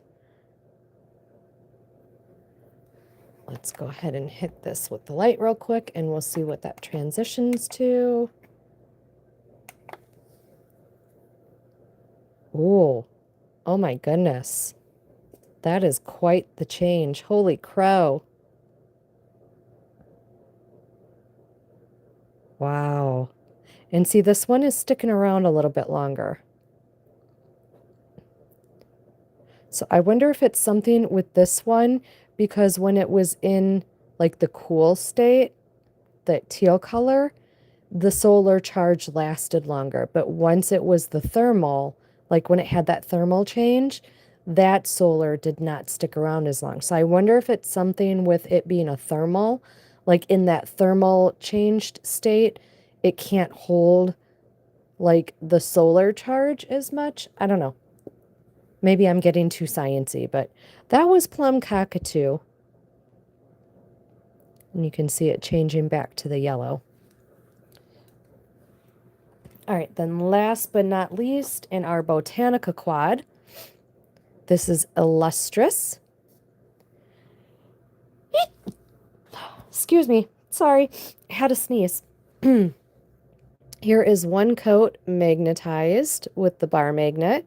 Let's go ahead and hit this with the light real quick, and we'll see what that transitions to. Ooh, oh my goodness. That is quite the change. Holy crow. Wow. And see, this one is sticking around a little bit longer. So I wonder if it's something with this one, because when it was in like the cool state, the teal color, the solar charge lasted longer. But once it was the thermal, like when it had that thermal change, that solar did not stick around as long. So I wonder if it's something with it being a thermal, like in that thermal changed state, it can't hold like the solar charge as much. I don't know. Maybe I'm getting too sciencey, but that was Plum Cockatoo. And you can see it changing back to the yellow. All right, then last but not least, in our Botanica quad, this is Illustrious. Excuse me, sorry, I had a sneeze. Here is one coat magnetized with the bar magnet.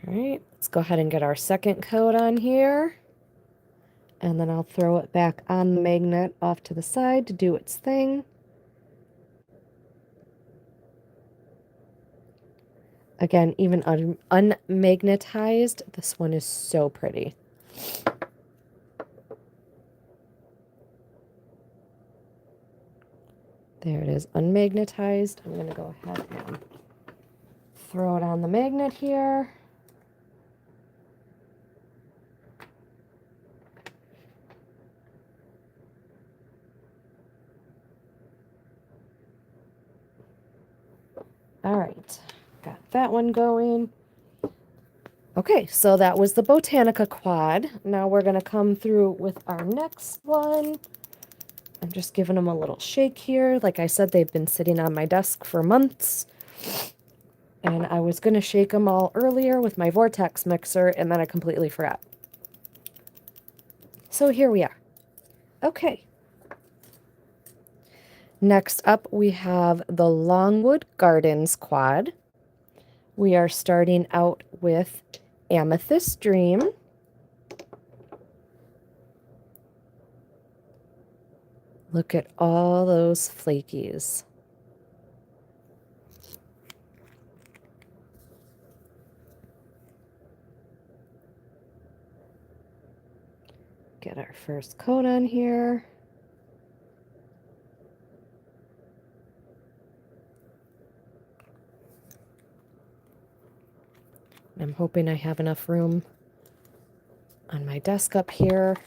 All right, let's go ahead and get our second coat on here. And then I'll throw it back on the magnet off to the side to do its thing. Again, even unmagnetized, this one is so pretty. There it is, unmagnetized. I'm going to go ahead and throw it on the magnet here. All right, got that one going. Okay, so that was the Botanica quad. Now we're going to come through with our next one. I'm just giving them a little shake here. Like I said, they've been sitting on my desk for months. And I was going to shake them all earlier with my Vortex mixer, and then I completely forgot. So here we are. Okay. Next up, we have the Longwood Gardens quad. We are starting out with Amethyst Dream. Look at all those flakies. Get our first coat on here. I'm hoping I have enough room on my desk up here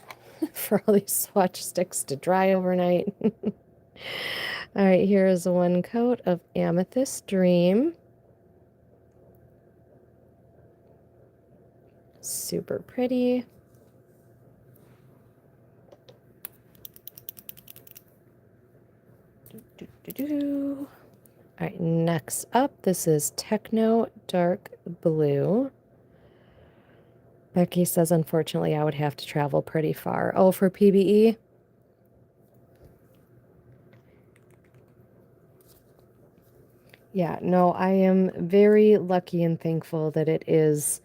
for all these swatch sticks to dry overnight. All right, here is one coat of Amethyst Dream. Super pretty. All right, next up, this is Techno Dark Blue. Becky says, unfortunately, I would have to travel pretty far. Oh, for PBE? Yeah, no, I am very lucky and thankful that it is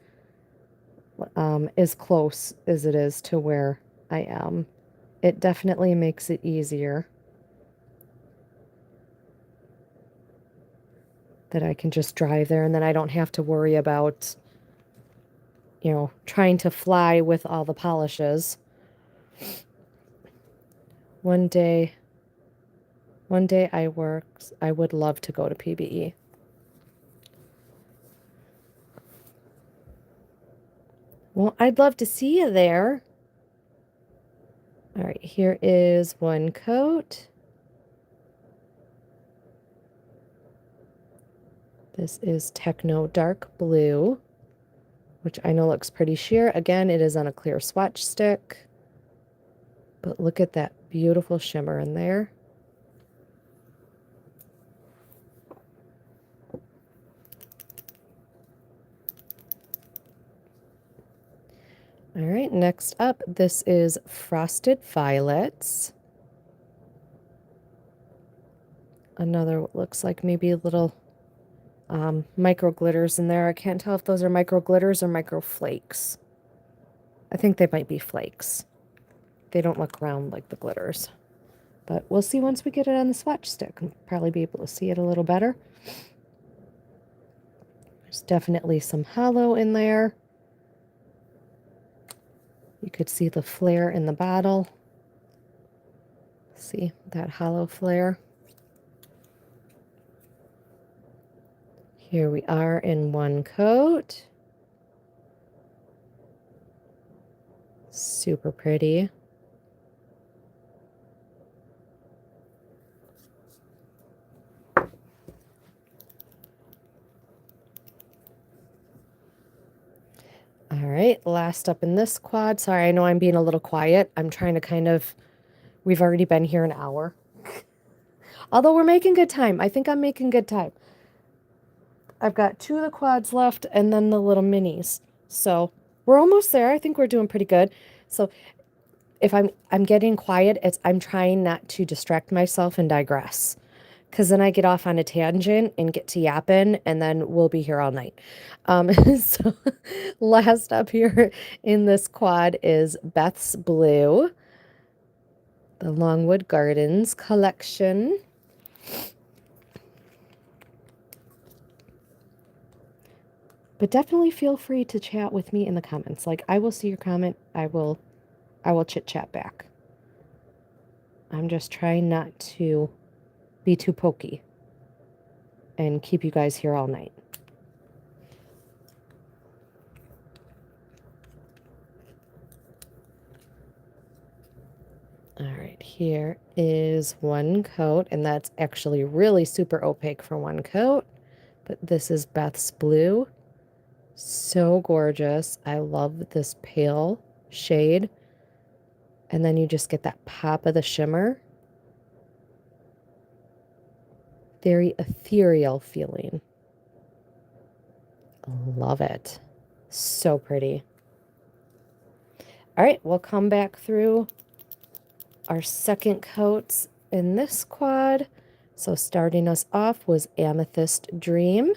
as close as it is to where I am. It definitely makes it easier that I can just drive there, and then I don't have to worry about, you know, trying to fly with all the polishes. One day I would love to go to PBE. Well, I'd love to see you there. All right, here is one coat. This is Techno Dark Blue, which I know looks pretty sheer. Again, it is on a clear swatch stick. But look at that beautiful shimmer in there. All right, next up, this is Frosted Violets. Another what looks like maybe a little micro glitters in there. I can't tell if those are micro glitters or micro flakes. I think they might be flakes. They don't look round like the glitters. But we'll see once we get it on the swatch stick. I'll probably be able to see it a little better. There's definitely some hollow in there. You could see the flare in the bottle. See that hollow flare? Here we are in one coat. Super pretty. All right, last up in this quad. Sorry, I know I'm being a little quiet. I'm trying to we've already been here an hour. Although we're making good time. I think I'm making good time. I've got 2 of the quads left and then the little minis. So we're almost there. I think we're doing pretty good. So if I'm getting quiet, I'm trying not to distract myself and digress. Because then I get off on a tangent and get to yapping, and then we'll be here all night. So last up here in this quad is Beth's Blue, the Longwood Gardens collection. But definitely feel free to chat with me in the comments. Like, I will see your comment. I will chit chat back. I'm just trying not to be too pokey and keep you guys here all night. All right, here is one coat, and that's actually really super opaque for one coat, but this is Beth's Blue. So gorgeous. I love this pale shade, and then you just get that pop of the shimmer. Very ethereal feeling. Love it. So pretty. All right, we'll come back through our second coats in this quad. So starting us off was Amethyst Dream.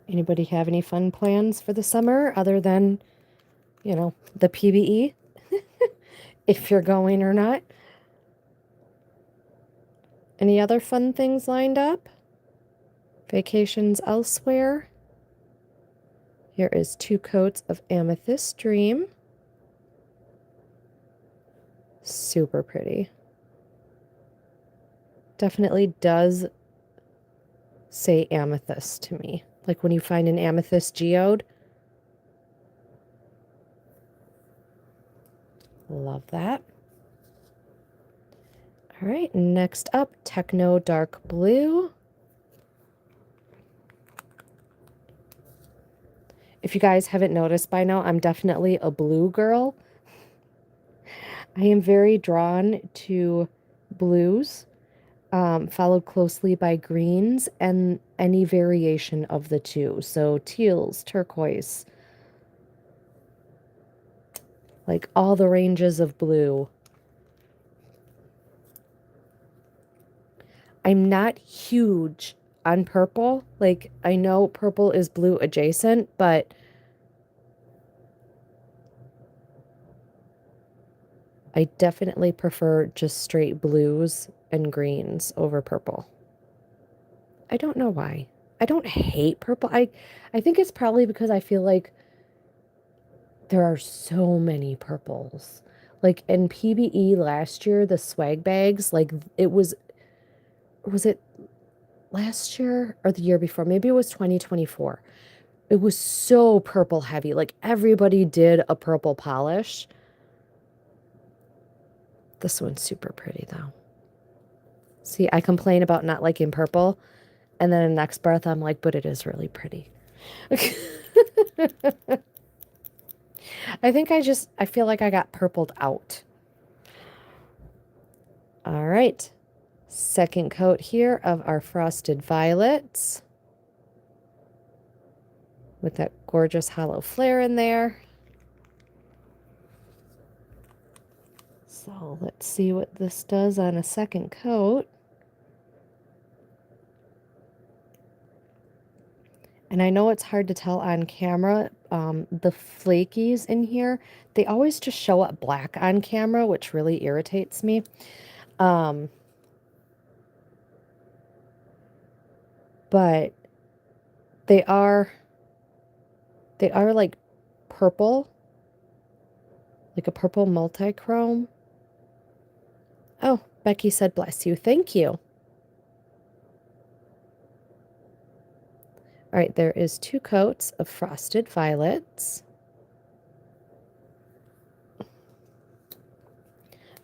Anybody have any fun plans for the summer other than, you know, the PBE? If you're going or not. Any other fun things lined up? Vacations elsewhere? Here is 2 coats of Amethyst Dream. Super pretty. Definitely does say amethyst to me. Like when you find an amethyst geode. Love that. All right, next up, Techno Dark Blue. If you guys haven't noticed by now, I'm definitely a blue girl. I am very drawn to blues, followed closely by greens and any variation of the two. So teals, turquoise, like all the ranges of blue. I'm not huge on purple. Like, I know purple is blue adjacent, but I definitely prefer just straight blues and greens over purple. I don't know why. I don't hate purple. I think it's probably because I feel like there are so many purples. Like in PBE last year, the swag bags, like was it last year or the year before? Maybe it was 2024. It was so purple heavy. Like everybody did a purple polish. This one's super pretty though. See, I complain about not liking purple, and then in the next breath, I'm like, but it is really pretty. I think I feel like I got purpled out. All right. Second coat here of our Frosted Violets with that gorgeous hollow flare in there. So let's see what this does on a second coat. And I know it's hard to tell on camera, the flakies in here, they always just show up black on camera, which really irritates me. But they are like purple, like a purple multi-chrome. Oh, Becky said bless you. Thank you. All right, there is 2 coats of Frosted Violets.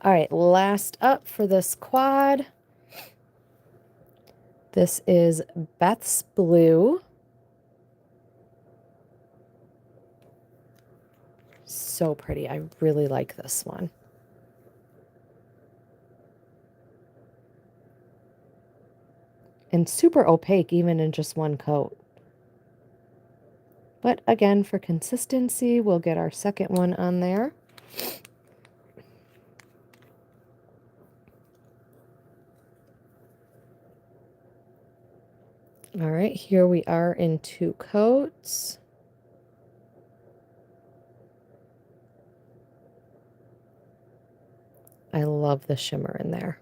All right, last up for this quad. This is Beth's Blue. So pretty. I really like this one. And super opaque even in just one coat. But again, for consistency, we'll get our second one on there. All right, here we are in 2 coats. I love the shimmer in there.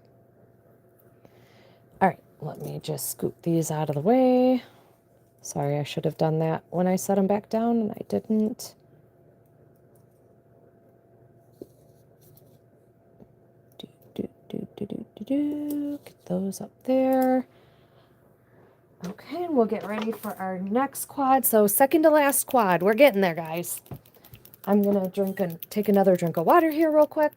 All right, let me just scoop these out of the way. Sorry, I should have done that when I set them back down, and I didn't. Get those up there. Okay, and we'll get ready for our next quad. So second to last quad. We're getting there, guys. I'm going to take another drink of water here real quick.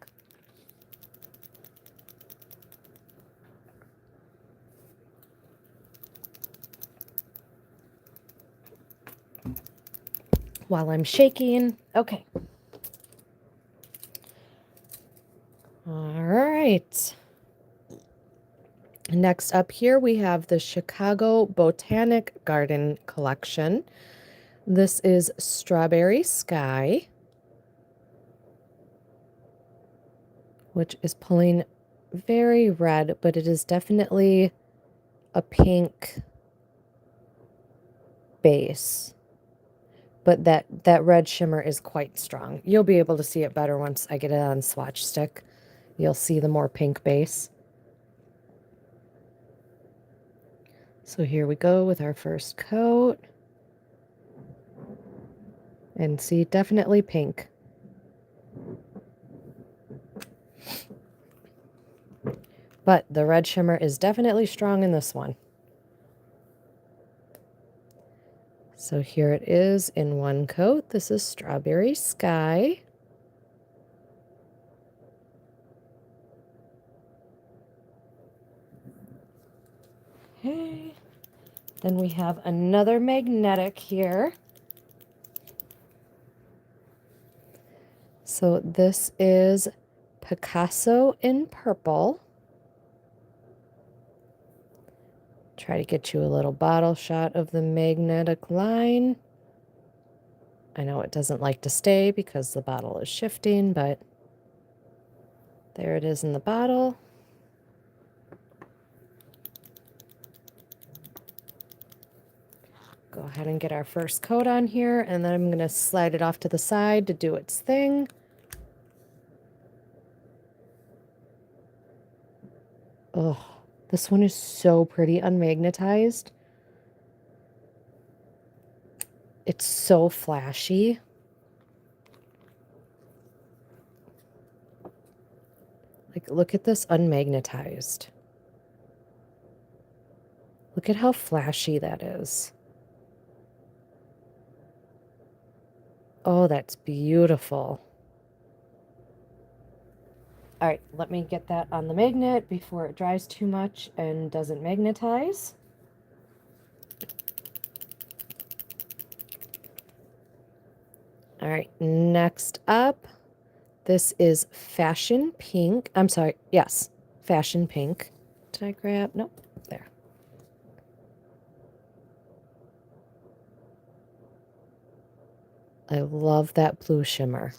While I'm shaking. Okay. All right. Next up here, we have the Chicago Botanic Garden collection. This is Strawberry Sky, which is pulling very red, but it is definitely a pink base. But that red shimmer is quite strong. You'll be able to see it better once I get it on swatch stick. You'll see the more pink base. So here we go with our first coat. And see, definitely pink. But the red shimmer is definitely strong in this one. So here it is in 1 coat. This is Strawberry Sky. Okay. Then we have another magnetic here. So this is Picasso in Purple. Try to get you a little bottle shot of the magnetic line. I know it doesn't like to stay because the bottle is shifting, but there it is in the bottle. Go ahead and get our first coat on here, and then I'm going to slide it off to the side to do its thing. Oh, this one is so pretty unmagnetized. It's so flashy. Like, look at this unmagnetized. Look at how flashy that is. Oh, that's beautiful. All right, let me get that on the magnet before it dries too much and doesn't magnetize. All right, next up, this is Fashion Pink. I'm sorry, yes, Fashion Pink. Did I grab? Nope, there. I love that blue shimmer.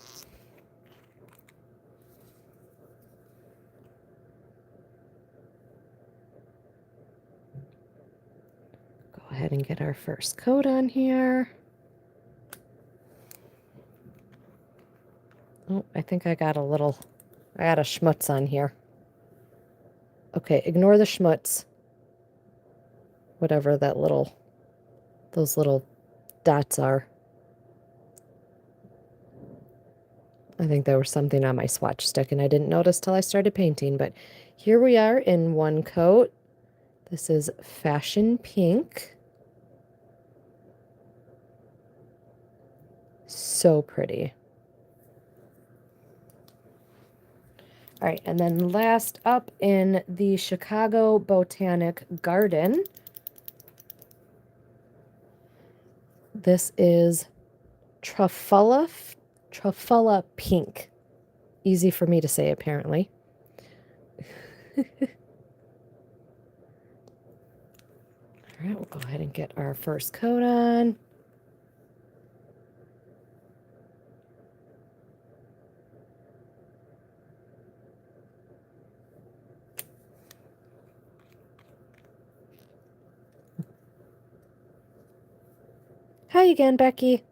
Go ahead and get our first coat on here. Oh, I think I got a schmutz on here. Okay, ignore the schmutz. Whatever those little dots are. I think there was something on my swatch stick and I didn't notice till I started painting, but here we are in one coat. This is Fashion Pink. So pretty. All right, and then last up in the Chicago Botanic Garden, this is Truffula Pink. Easy for me to say, apparently. All right, we'll go ahead and get our first coat on. Hi again, Becky.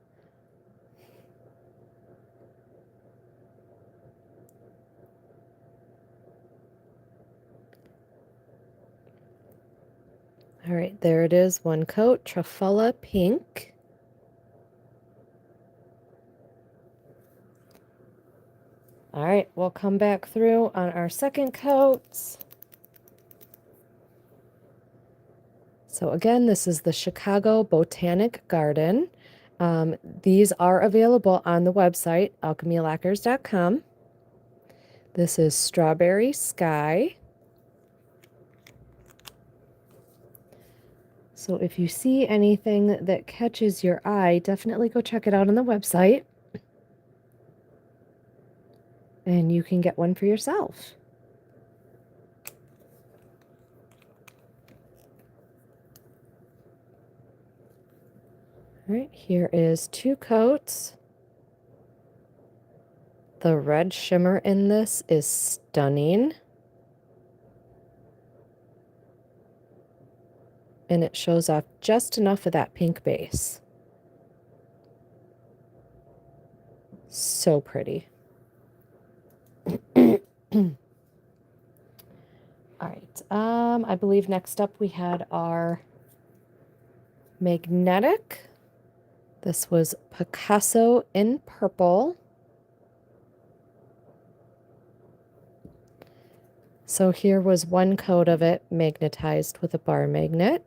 All right, there it is, one coat, Truffula Pink. All right, we'll come back through on our second coats. So again, this is the Chicago Botanic Garden. These are available on the website, alchemylacquers.com. This is Strawberry Sky. So if you see anything that catches your eye, definitely go check it out on the website. And you can get one for yourself. All right, here is two coats. The red shimmer in this is stunning. And it shows off just enough of that pink base. So pretty. All right, I believe next up we had our magnetic. This was Picasso in purple. So here was one coat of it magnetized with a bar magnet.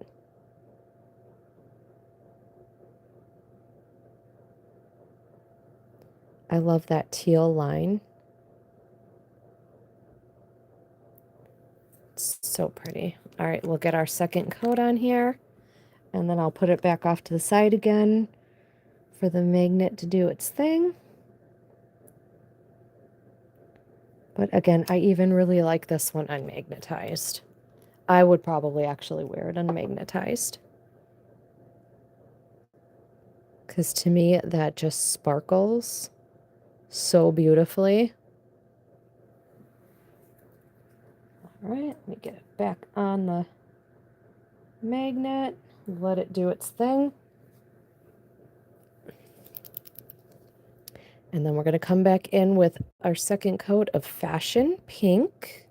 I love that teal line. It's so pretty. All right, we'll get our second coat on here, and then I'll put it back off to the side again for the magnet to do its thing. But again, I even really like this one unmagnetized. I would probably actually wear it unmagnetized, because to me that just sparkles so beautifully. All right, let me get it back on the magnet, let it do its thing. And then we're going to come back in with our second coat of Fashion Pink.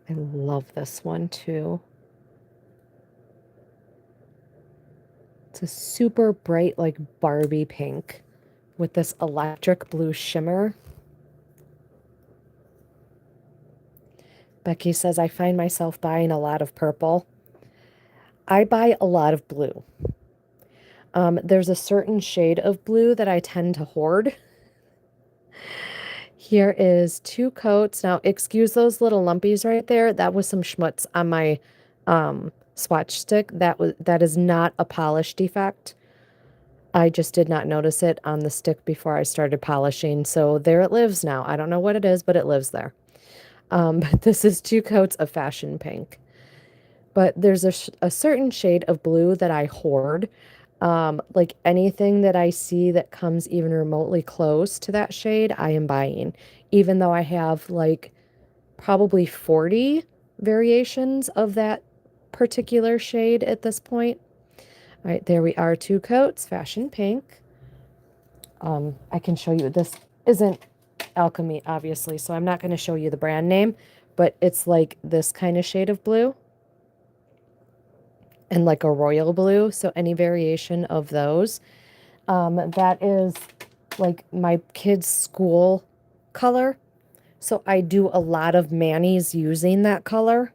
I love this one too. It's a super bright, like Barbie pink with this electric blue shimmer. Becky says, I find myself buying a lot of purple. I buy a lot of blue. There's a certain shade of blue that I tend to hoard. Here is two coats. Now, excuse those little lumpies right there. That was some schmutz on my swatch stick. That is not a polish defect. I just did not notice it on the stick before I started polishing. So there it lives now. I don't know what it is, but it lives there. But this is 2 coats of Fashion Pink. But there's a certain shade of blue that I hoard. Like anything that I see that comes even remotely close to that shade, I am buying. Even though I have like probably 40 variations of that particular shade at this point. All right, there we are, 2 coats, Fashion Pink. I can show you, this isn't Alchemy, obviously, so I'm not going to show you the brand name, but it's like this kind of shade of blue and like a royal blue, so any variation of those. That is like my kids' school color, so I do a lot of manis using that color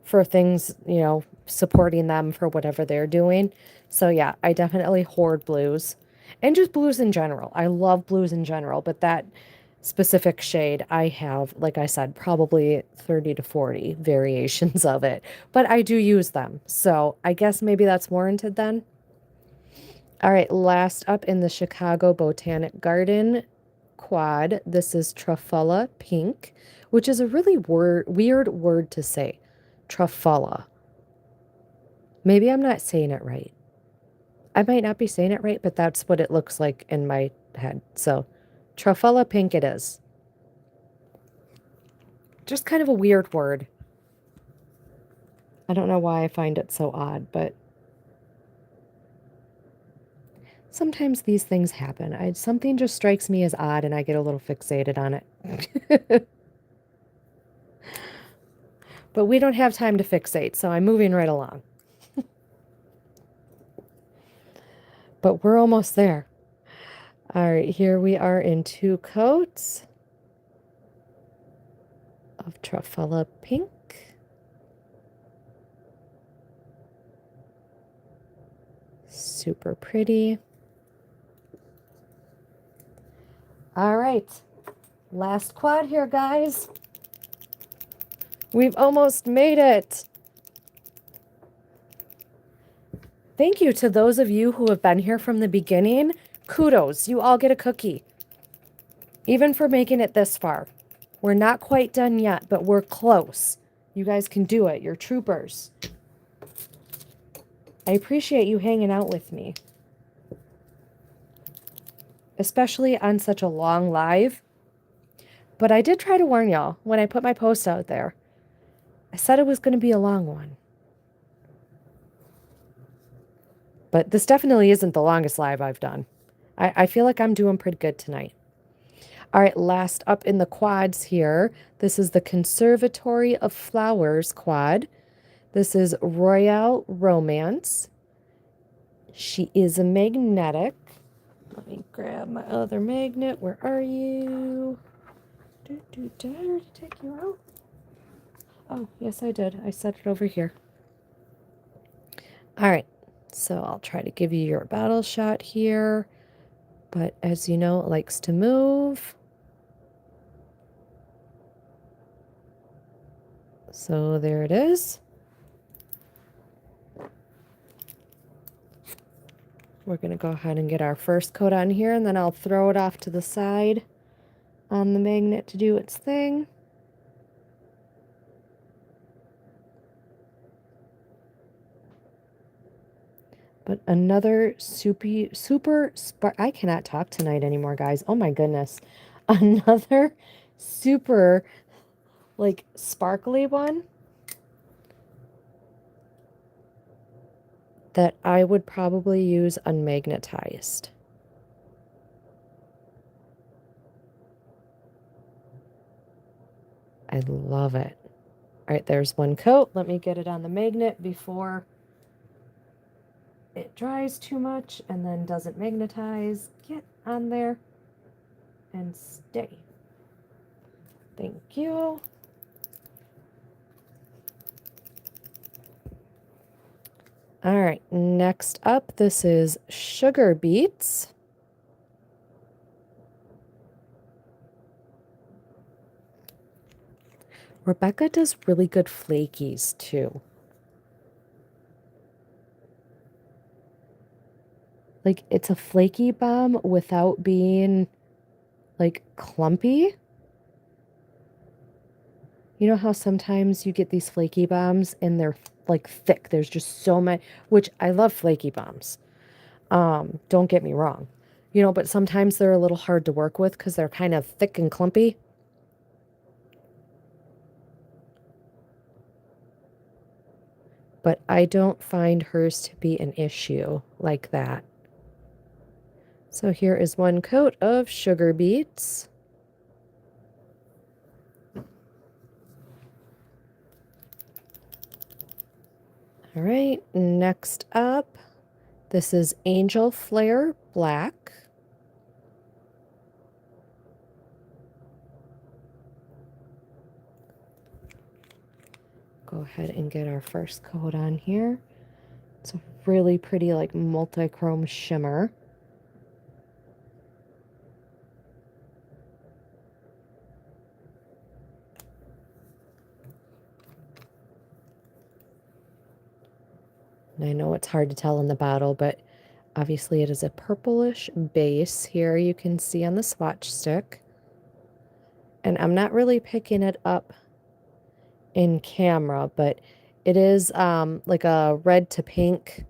for things, you know, supporting them for whatever they're doing. So yeah, I definitely hoard blues and just blues in general. I love blues in general, but that specific shade, I have, like I said, probably 30 to 40 variations of it, but I do use them. So I guess maybe that's warranted then. All right, last up in the Chicago Botanic Garden quad, this is Truffula Pink, which is a really weird word to say. Truffula. Maybe I'm not saying it right. I might not be saying it right, but that's what it looks like in my head. So, Truffula Pink it is. Just kind of a weird word. I don't know why I find it so odd, but sometimes these things happen. Something just strikes me as odd and I get a little fixated on it. But we don't have time to fixate, so I'm moving right along. But we're almost there. All right, here we are in 2 coats of Truffula Pink. Super pretty. All right, last quad here, guys. We've almost made it. Thank you to those of you who have been here from the beginning. Kudos, you all get a cookie. Even for making it this far. We're not quite done yet, but we're close. You guys can do it. You're troopers. I appreciate you hanging out with me. Especially on such a long live. But I did try to warn y'all when I put my post out there. I said it was going to be a long one. But this definitely isn't the longest live I've done. I feel like I'm doing pretty good tonight. All right, last up in the quads here. This is the Conservatory of Flowers quad. This is Royale Romance. She is a magnetic. Let me grab my other magnet. Where are you? Did I already take you out? Oh, yes, I did. I set it over here. All right, so I'll try to give you your battle shot here. But as you know, it likes to move. So there it is. We're going to go ahead and get our first coat on here, and then I'll throw it off to the side on the magnet to do its thing. But another I cannot talk tonight anymore, guys. Oh my goodness. Another super, like, sparkly one that I would probably use unmagnetized. I love it. All right, there's one coat. Let me get it on the magnet before it dries too much and then doesn't magnetize. Get on there and stay. Thank you. All right, next up, this is Sugar Beets. Rebecca does really good flakies too. Like, it's a flaky balm without being, like, clumpy. You know how sometimes you get these flaky balms and they're, like, thick. There's just so many, which I love flaky balms. Don't get me wrong. You know, but sometimes they're a little hard to work with because they're kind of thick and clumpy. But I don't find hers to be an issue like that. So here is one coat of sugar beets. All right, next up, this is Angel Flare Black. Go ahead and get our first coat on here. It's a really pretty, like, multi-chrome shimmer. And I know it's hard to tell in the bottle, but obviously it is a purplish base here you can see on the swatch stick. And I'm not really picking it up in camera, but it is like a red to pink.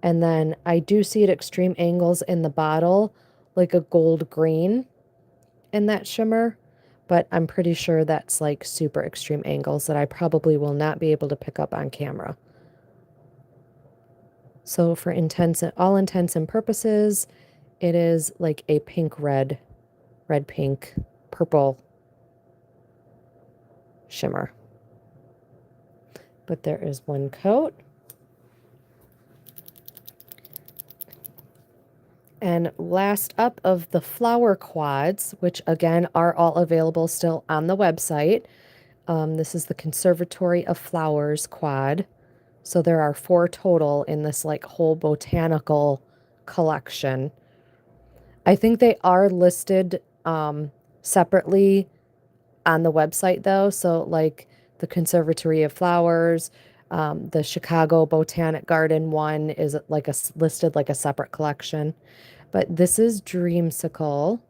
And then I do see at extreme angles in the bottle, like a gold green in that shimmer. But I'm pretty sure that's like super extreme angles that I probably will not be able to pick up on camera. So for all intents and purposes, it is like a pink red, red pink, purple shimmer. But there is one coat. And last up of the flower quads, which again are all available still on the website. This is the Conservatory of Flowers quad. So there are 4 total in this like whole botanical collection. I think they are listed separately on the website though. So like the Conservatory of Flowers, the Chicago Botanic Garden one is like listed like a separate collection. But this is Dreamsicle.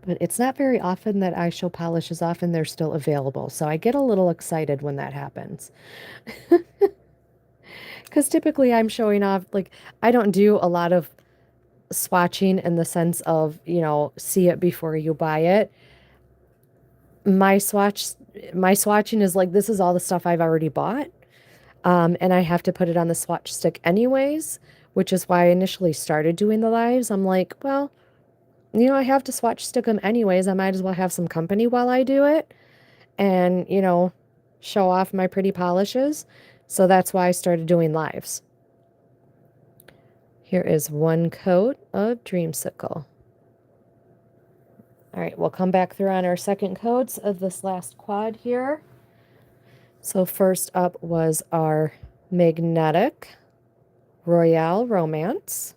But it's not very often that I show polishes off and they're still available. So I get a little excited when that happens. Because typically I'm showing off, like, I don't do a lot of swatching in the sense of, you know, see it before you buy it. My swatching is like, this is all the stuff I've already bought. And I have to put it on the swatch stick anyways, which is why I initially started doing the lives. I'm like, well, you know, I have to swatch stick them anyways. I might as well have some company while I do it and, you know, show off my pretty polishes. So that's why I started doing lives. Here is one coat of Dreamsicle. All right, we'll come back through on our second coats of this last quad here. So first up was our Magnetic Royale Romance.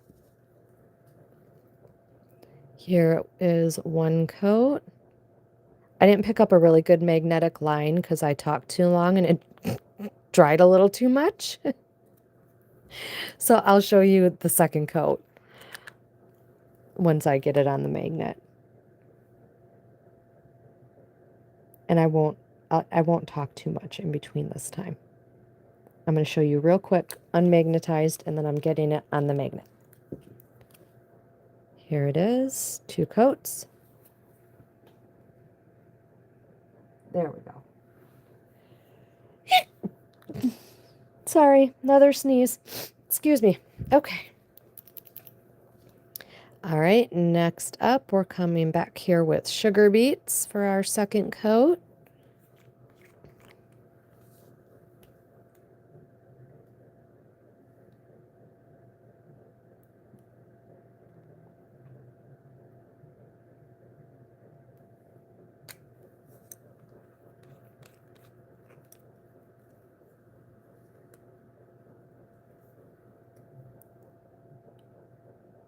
Here is one coat. I didn't pick up a really good magnetic line because I talked too long and it dried a little too much. So I'll show you the second coat once I get it on the magnet. And I won't talk too much in between this time. I'm going to show you real quick unmagnetized and then I'm getting it on the magnet. Here it is, 2 coats. There we go. Sorry, another sneeze. Excuse me. Okay. All right, next up, we're coming back here with sugar beets for our second coat.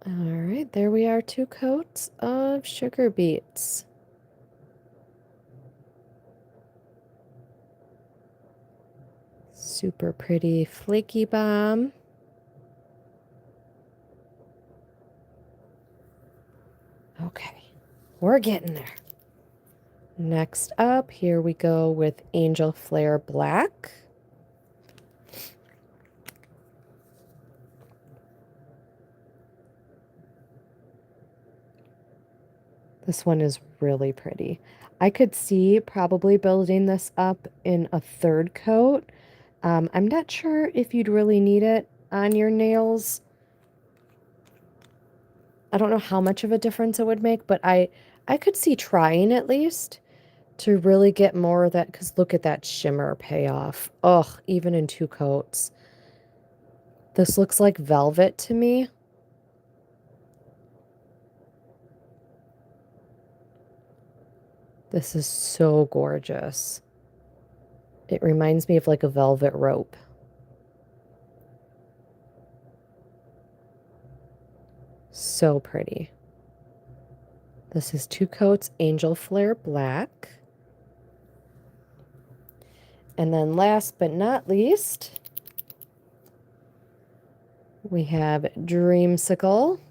All right, there we are, 2 coats of sugar beets. Super pretty flaky bomb. Okay, we're getting there. Next up, here we go with Angel Flare Black. This one is really pretty. I could see probably building this up in a third coat. I'm not sure if you'd really need it on your nails. I don't know how much of a difference it would make, but I could see trying at least to really get more of that, because look at that shimmer payoff. Ugh, even in two coats. This looks like velvet to me. This is so gorgeous. It reminds me of like a velvet rope. So pretty. This is two coats Angel Flare Black. And then last but not least, we have Dreamsicle.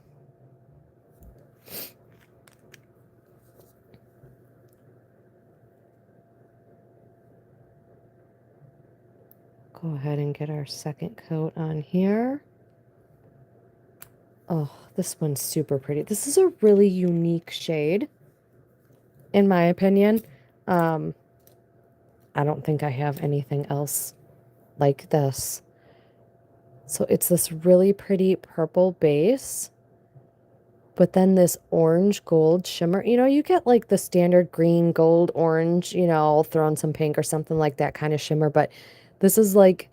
Go ahead and get our second coat on here. Oh, this one's super pretty. This is a really unique shade, in my opinion. I don't think I have anything else like this. So it's this really pretty purple base, but then this orange gold shimmer. You know, you get like the standard green, gold, orange, you know, throw in some pink or something like that kind of shimmer, but this is like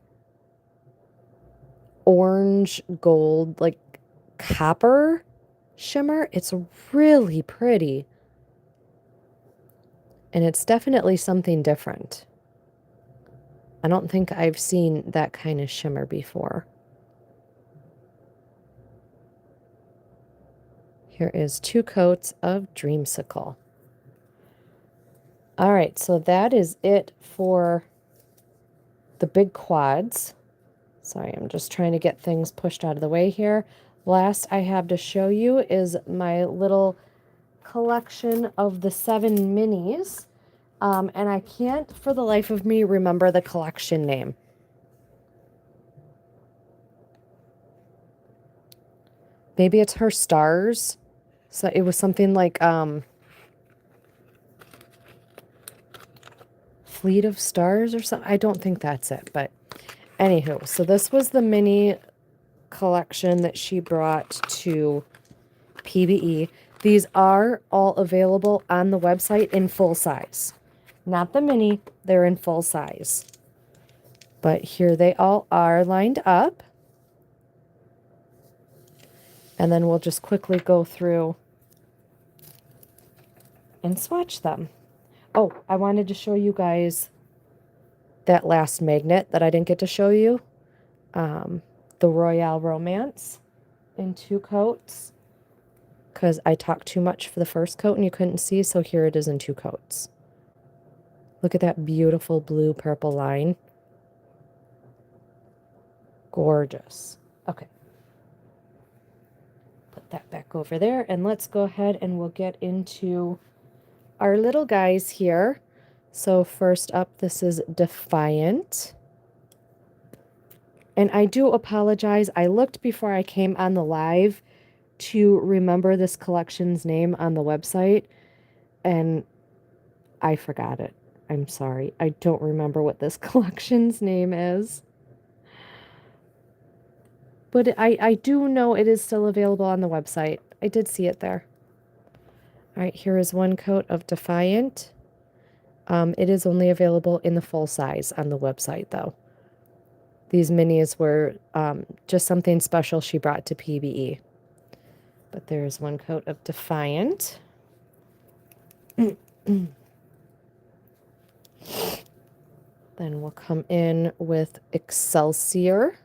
orange, gold, like copper shimmer. It's really pretty. And it's definitely something different. I don't think I've seen that kind of shimmer before. Here is two coats of Dreamsicle. All right, so that is it for the big quads. Sorry, I'm just trying to get things pushed out of the way here. Last I have to show you is my little collection of the 7 minis. And I can't for the life of me remember the collection name. Maybe it's her stars. So it was something like Fleet of Stars or something. I don't think that's it, but anywho, so this was the mini collection that she brought to PBE. These are all available on the website in full size. Not the mini, they're in full size. But here they all are lined up. And then we'll just quickly go through and swatch them. Oh, I wanted to show you guys that last magnet that I didn't get to show you. The Royale Romance in 2 coats. Because I talked too much for the first coat and you couldn't see, so here it is in 2 coats. Look at that beautiful blue-purple line. Gorgeous. Okay. Put that back over there, and let's go ahead and we'll get into our little guys here. So first up, this is Defiant. And I do apologize. I looked before I came on the live to remember this collection's name on the website, and I forgot it. I'm sorry. I don't remember what this collection's name is. But I do know it is still available on the website. I did see it there. All right, here is 1 coat of Defiant. It is only available in the full size on the website, though. These minis were just something special she brought to PBE. But there's 1 coat of Defiant. Then we'll come in with Excelsior.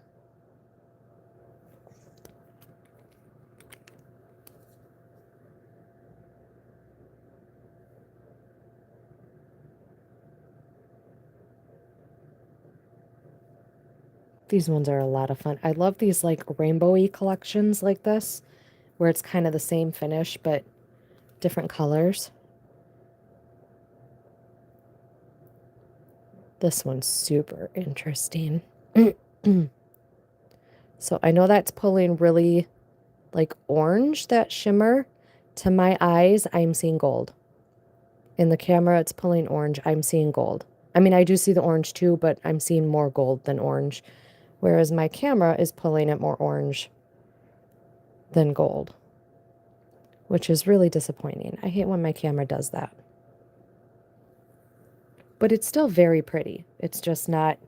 These ones are a lot of fun. I love these like rainbowy collections like this, where it's kind of the same finish, but different colors. This one's super interesting. So I know that's pulling really like orange, that shimmer. To my eyes, I'm seeing gold. In the camera, it's pulling orange. I'm seeing gold. I mean, I do see the orange too, but I'm seeing more gold than orange. Whereas my camera is pulling it more orange than gold, which is really disappointing. I hate when my camera does that. But it's still very pretty. It's just not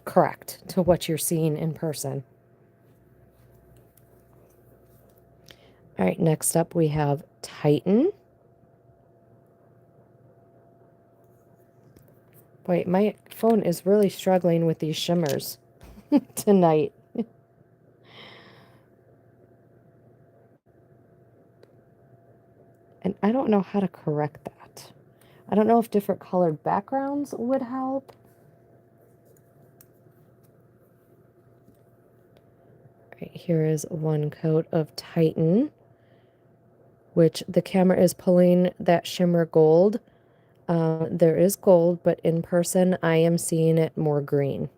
correct to what you're seeing in person. All right, next up we have Titan. Wait, my phone is really struggling with these shimmers tonight. And I don't know how to correct that. I don't know if different colored backgrounds would help. Right, here is one coat of Titan, which the camera is pulling that shimmer gold. There is gold, but in person I am seeing it more green.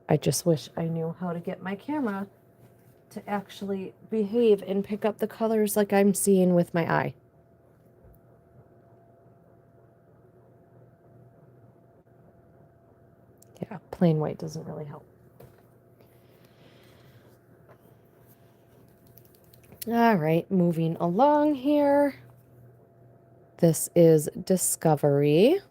I just wish I knew how to get my camera to actually behave and pick up the colors like I'm seeing with my eye. Yeah, plain white doesn't really help. All right, moving along here. This is Discovery.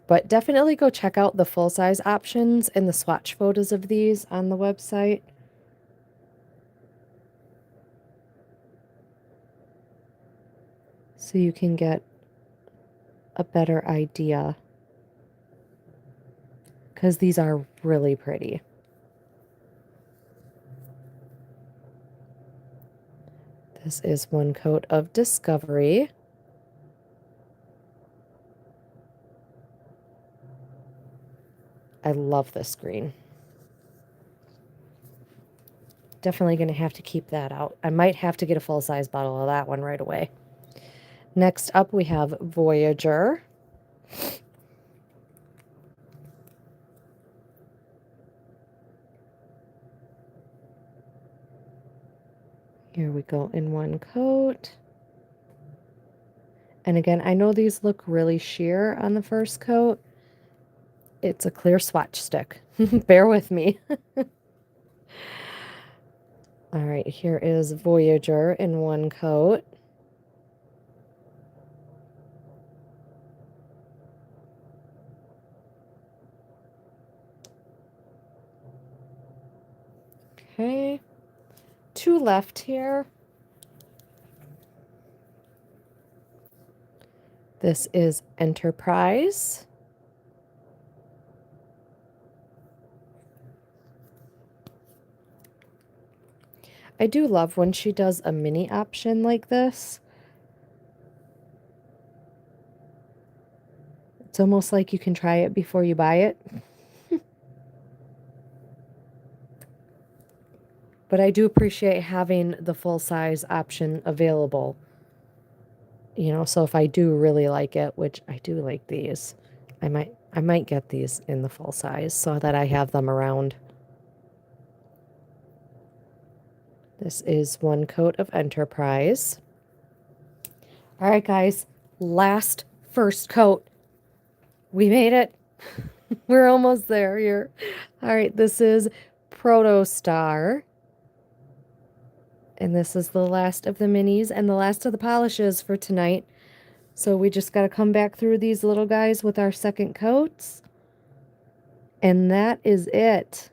But definitely go check out the full-size options and the swatch photos of these on the website. So you can get a better idea. Because these are really pretty. This is one coat of Discovery. I love this green. Definitely going to have to keep that out. I might have to get a full-size bottle of that one right away. Next up, we have Voyager. Here we go in one coat. And again, I know these look really sheer on the first coat. It's a clear swatch stick. Bear with me. All right, here is Voyager in one coat. Okay, two left here. This is Enterprise. I do love when she does a mini option like this. It's almost like you can try it before you buy it. But I do appreciate having the full-size option available. You know, so if I do really like it, which I do like these, I might get these in the full size so that I have them around. This is one coat of Enterprise. All right, guys, last first coat. We made it. We're almost there here. All right, this is Protostar. And this is the last of the minis and the last of the polishes for tonight. So we just got to come back through these little guys with our second coats. And that is it.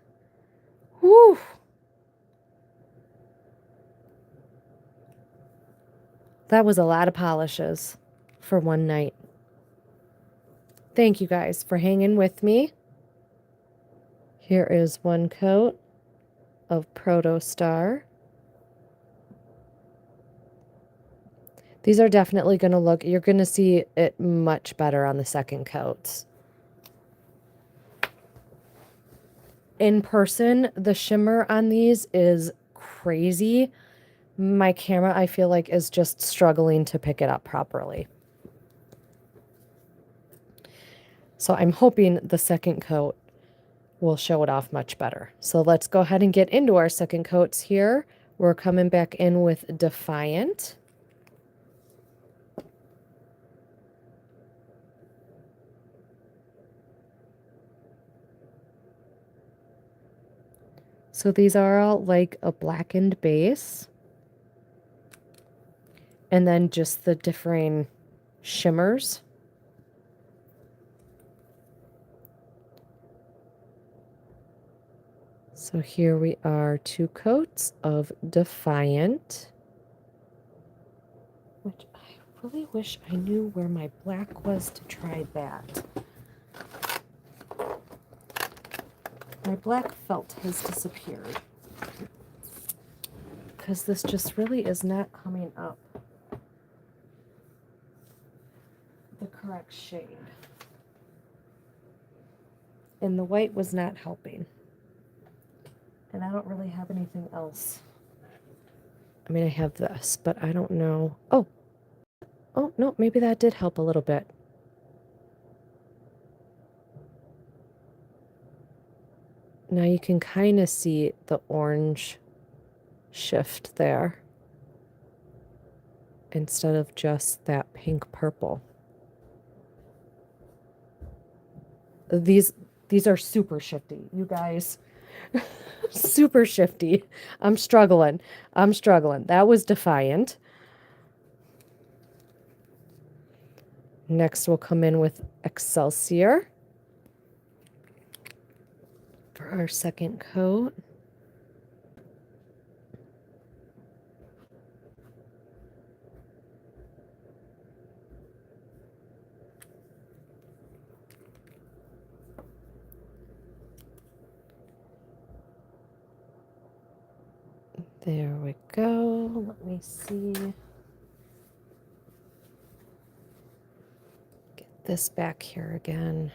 Whew. That was a lot of polishes for one night. Thank you guys for hanging with me. Here is one coat of Protostar. These are definitely going to look, you're going to see it much better on the second coats. In person, the shimmer on these is crazy. My camera, I feel like, is just struggling to pick it up properly. So I'm hoping the second coat will show it off much better. So let's go ahead and get into our second coats here. We're coming back in with Defiant. So these are all like a blackened base. And then just the differing shimmers. So here we are, 2 coats of Defiant, which I really wish I knew where my black was to try that. My black felt has disappeared because this just really is not coming up the correct shade. And the white was not helping. And I don't really have anything else. I mean, I have this, but I don't know. Oh, no, maybe that did help a little bit. Now you can kind of see the orange shift there instead of just that pink purple. These are super shifty, you guys. Super shifty. I'm struggling. That was Defiant. Next we'll come in with Excelsior for our second coat. There we go. Let me see. Get this back here again.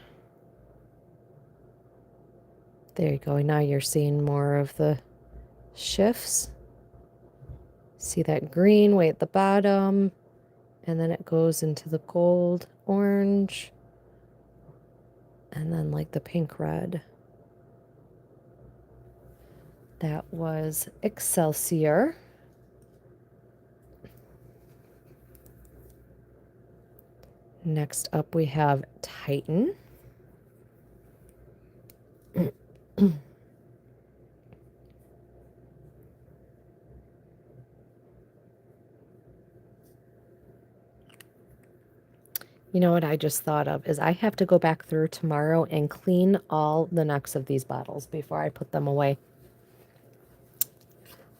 There you go. Now you're seeing more of the shifts. See that green way at the bottom, and then it goes into the gold orange, and then like the pink red. That was Excelsior. Next up we have Titan. You know what I just thought of is I have to go back through tomorrow and clean all the necks of these bottles before I put them away.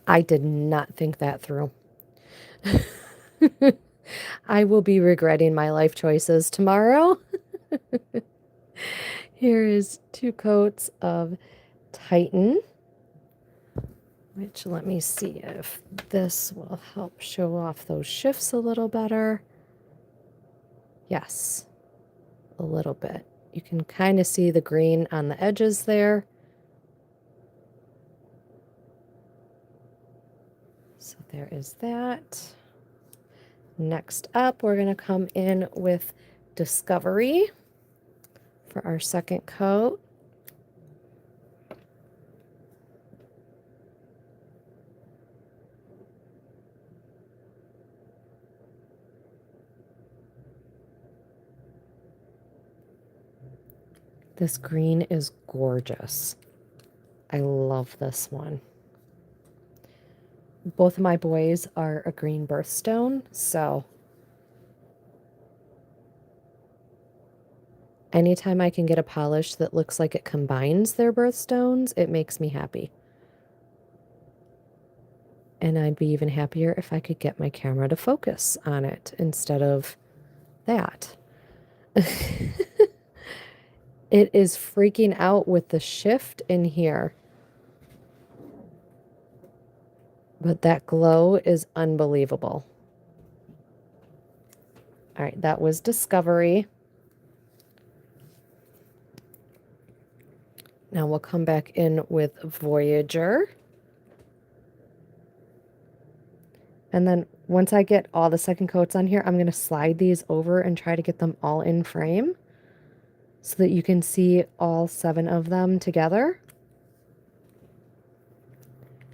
I did not think that through. I will be regretting my life choices tomorrow. Here is 2 coats of Titan, which let me see if this will help show off those shifts a little better. Yes, a little bit. You can kind of see the green on the edges there. So there is that. Next up, we're going to come in with Discovery for our second coat. This green is gorgeous. I love this one. Both of my boys are a green birthstone, so anytime I can get a polish that looks like it combines their birthstones, it makes me happy. And I'd be even happier if I could get my camera to focus on it instead of that. It is freaking out with the shift in here. But that glow is unbelievable. All right, that was Discovery. Now we'll come back in with Voyager. And then once I get all the second coats on here, I'm going to slide these over and try to get them all in frame so that you can see all 7 of them together.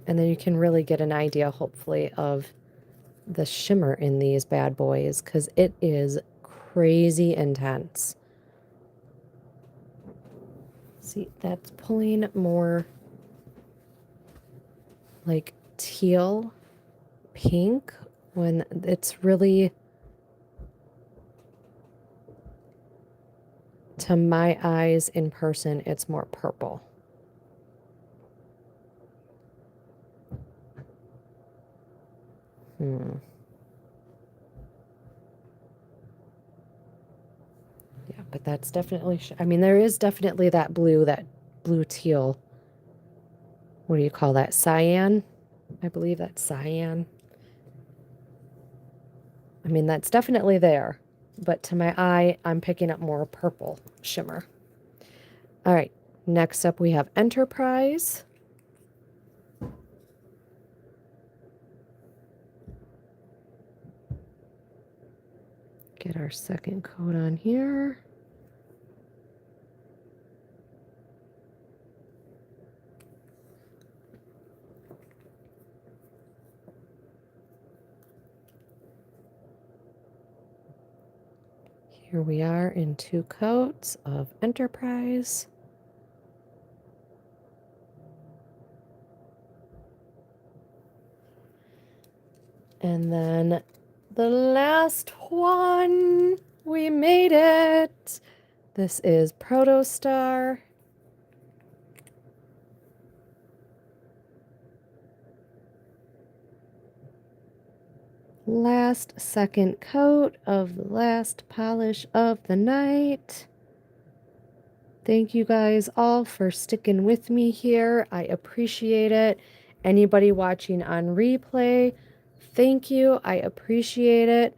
And then you can really get an idea, hopefully, of the shimmer in these bad boys, because it is crazy intense. See, that's pulling more like teal pink when it's really, to my eyes in person, it's more purple. Yeah, but that's definitely, I mean, there is definitely that blue teal. What do you call that? Cyan? I believe that's cyan. I mean, that's definitely there. But to my eye, I'm picking up more purple shimmer. All right, next up we have Enterprise. Get our second coat on here. Here we are in 2 coats of Enterprise. And then the last one, we made it. This is Protostar. Last second coat of the last polish of the night. Thank you guys all for sticking with me here. I appreciate it. Anybody watching on replay, thank you. I appreciate it.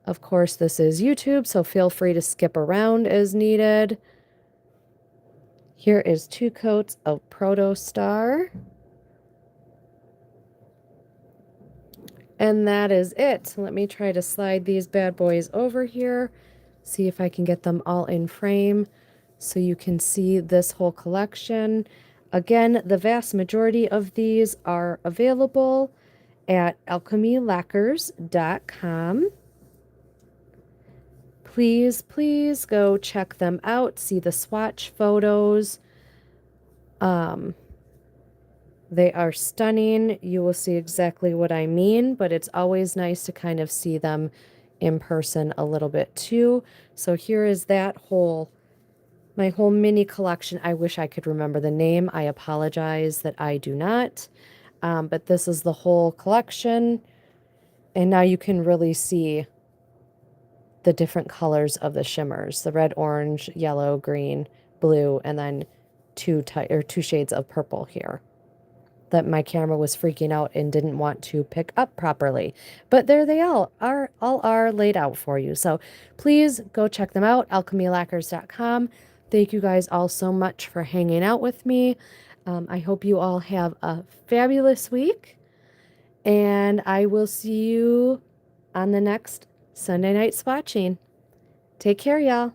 Of course, this is YouTube, so feel free to skip around as needed. Here is 2 coats of Protostar. And that is it. Let me try to slide these bad boys over here. See if I can get them all in frame so you can see this whole collection. Again, the vast majority of these are available at alchemylacquers.com. Please, please go check them out. See the swatch photos. They are stunning. You will see exactly what I mean, but it's always nice to kind of see them in person a little bit too. So here is my whole mini collection. I wish I could remember the name. I apologize that I do not. But this is the whole collection. And now you can really see the different colors of the shimmers. The red, orange, yellow, green, blue, and then 2 shades of purple here that my camera was freaking out and didn't want to pick up properly. But there they all are laid out for you. So please go check them out, alchemylacquers.com. Thank you guys all so much for hanging out with me. I hope you all have a fabulous week, and I will see you on the next Sunday Night Swatching. Take care, y'all.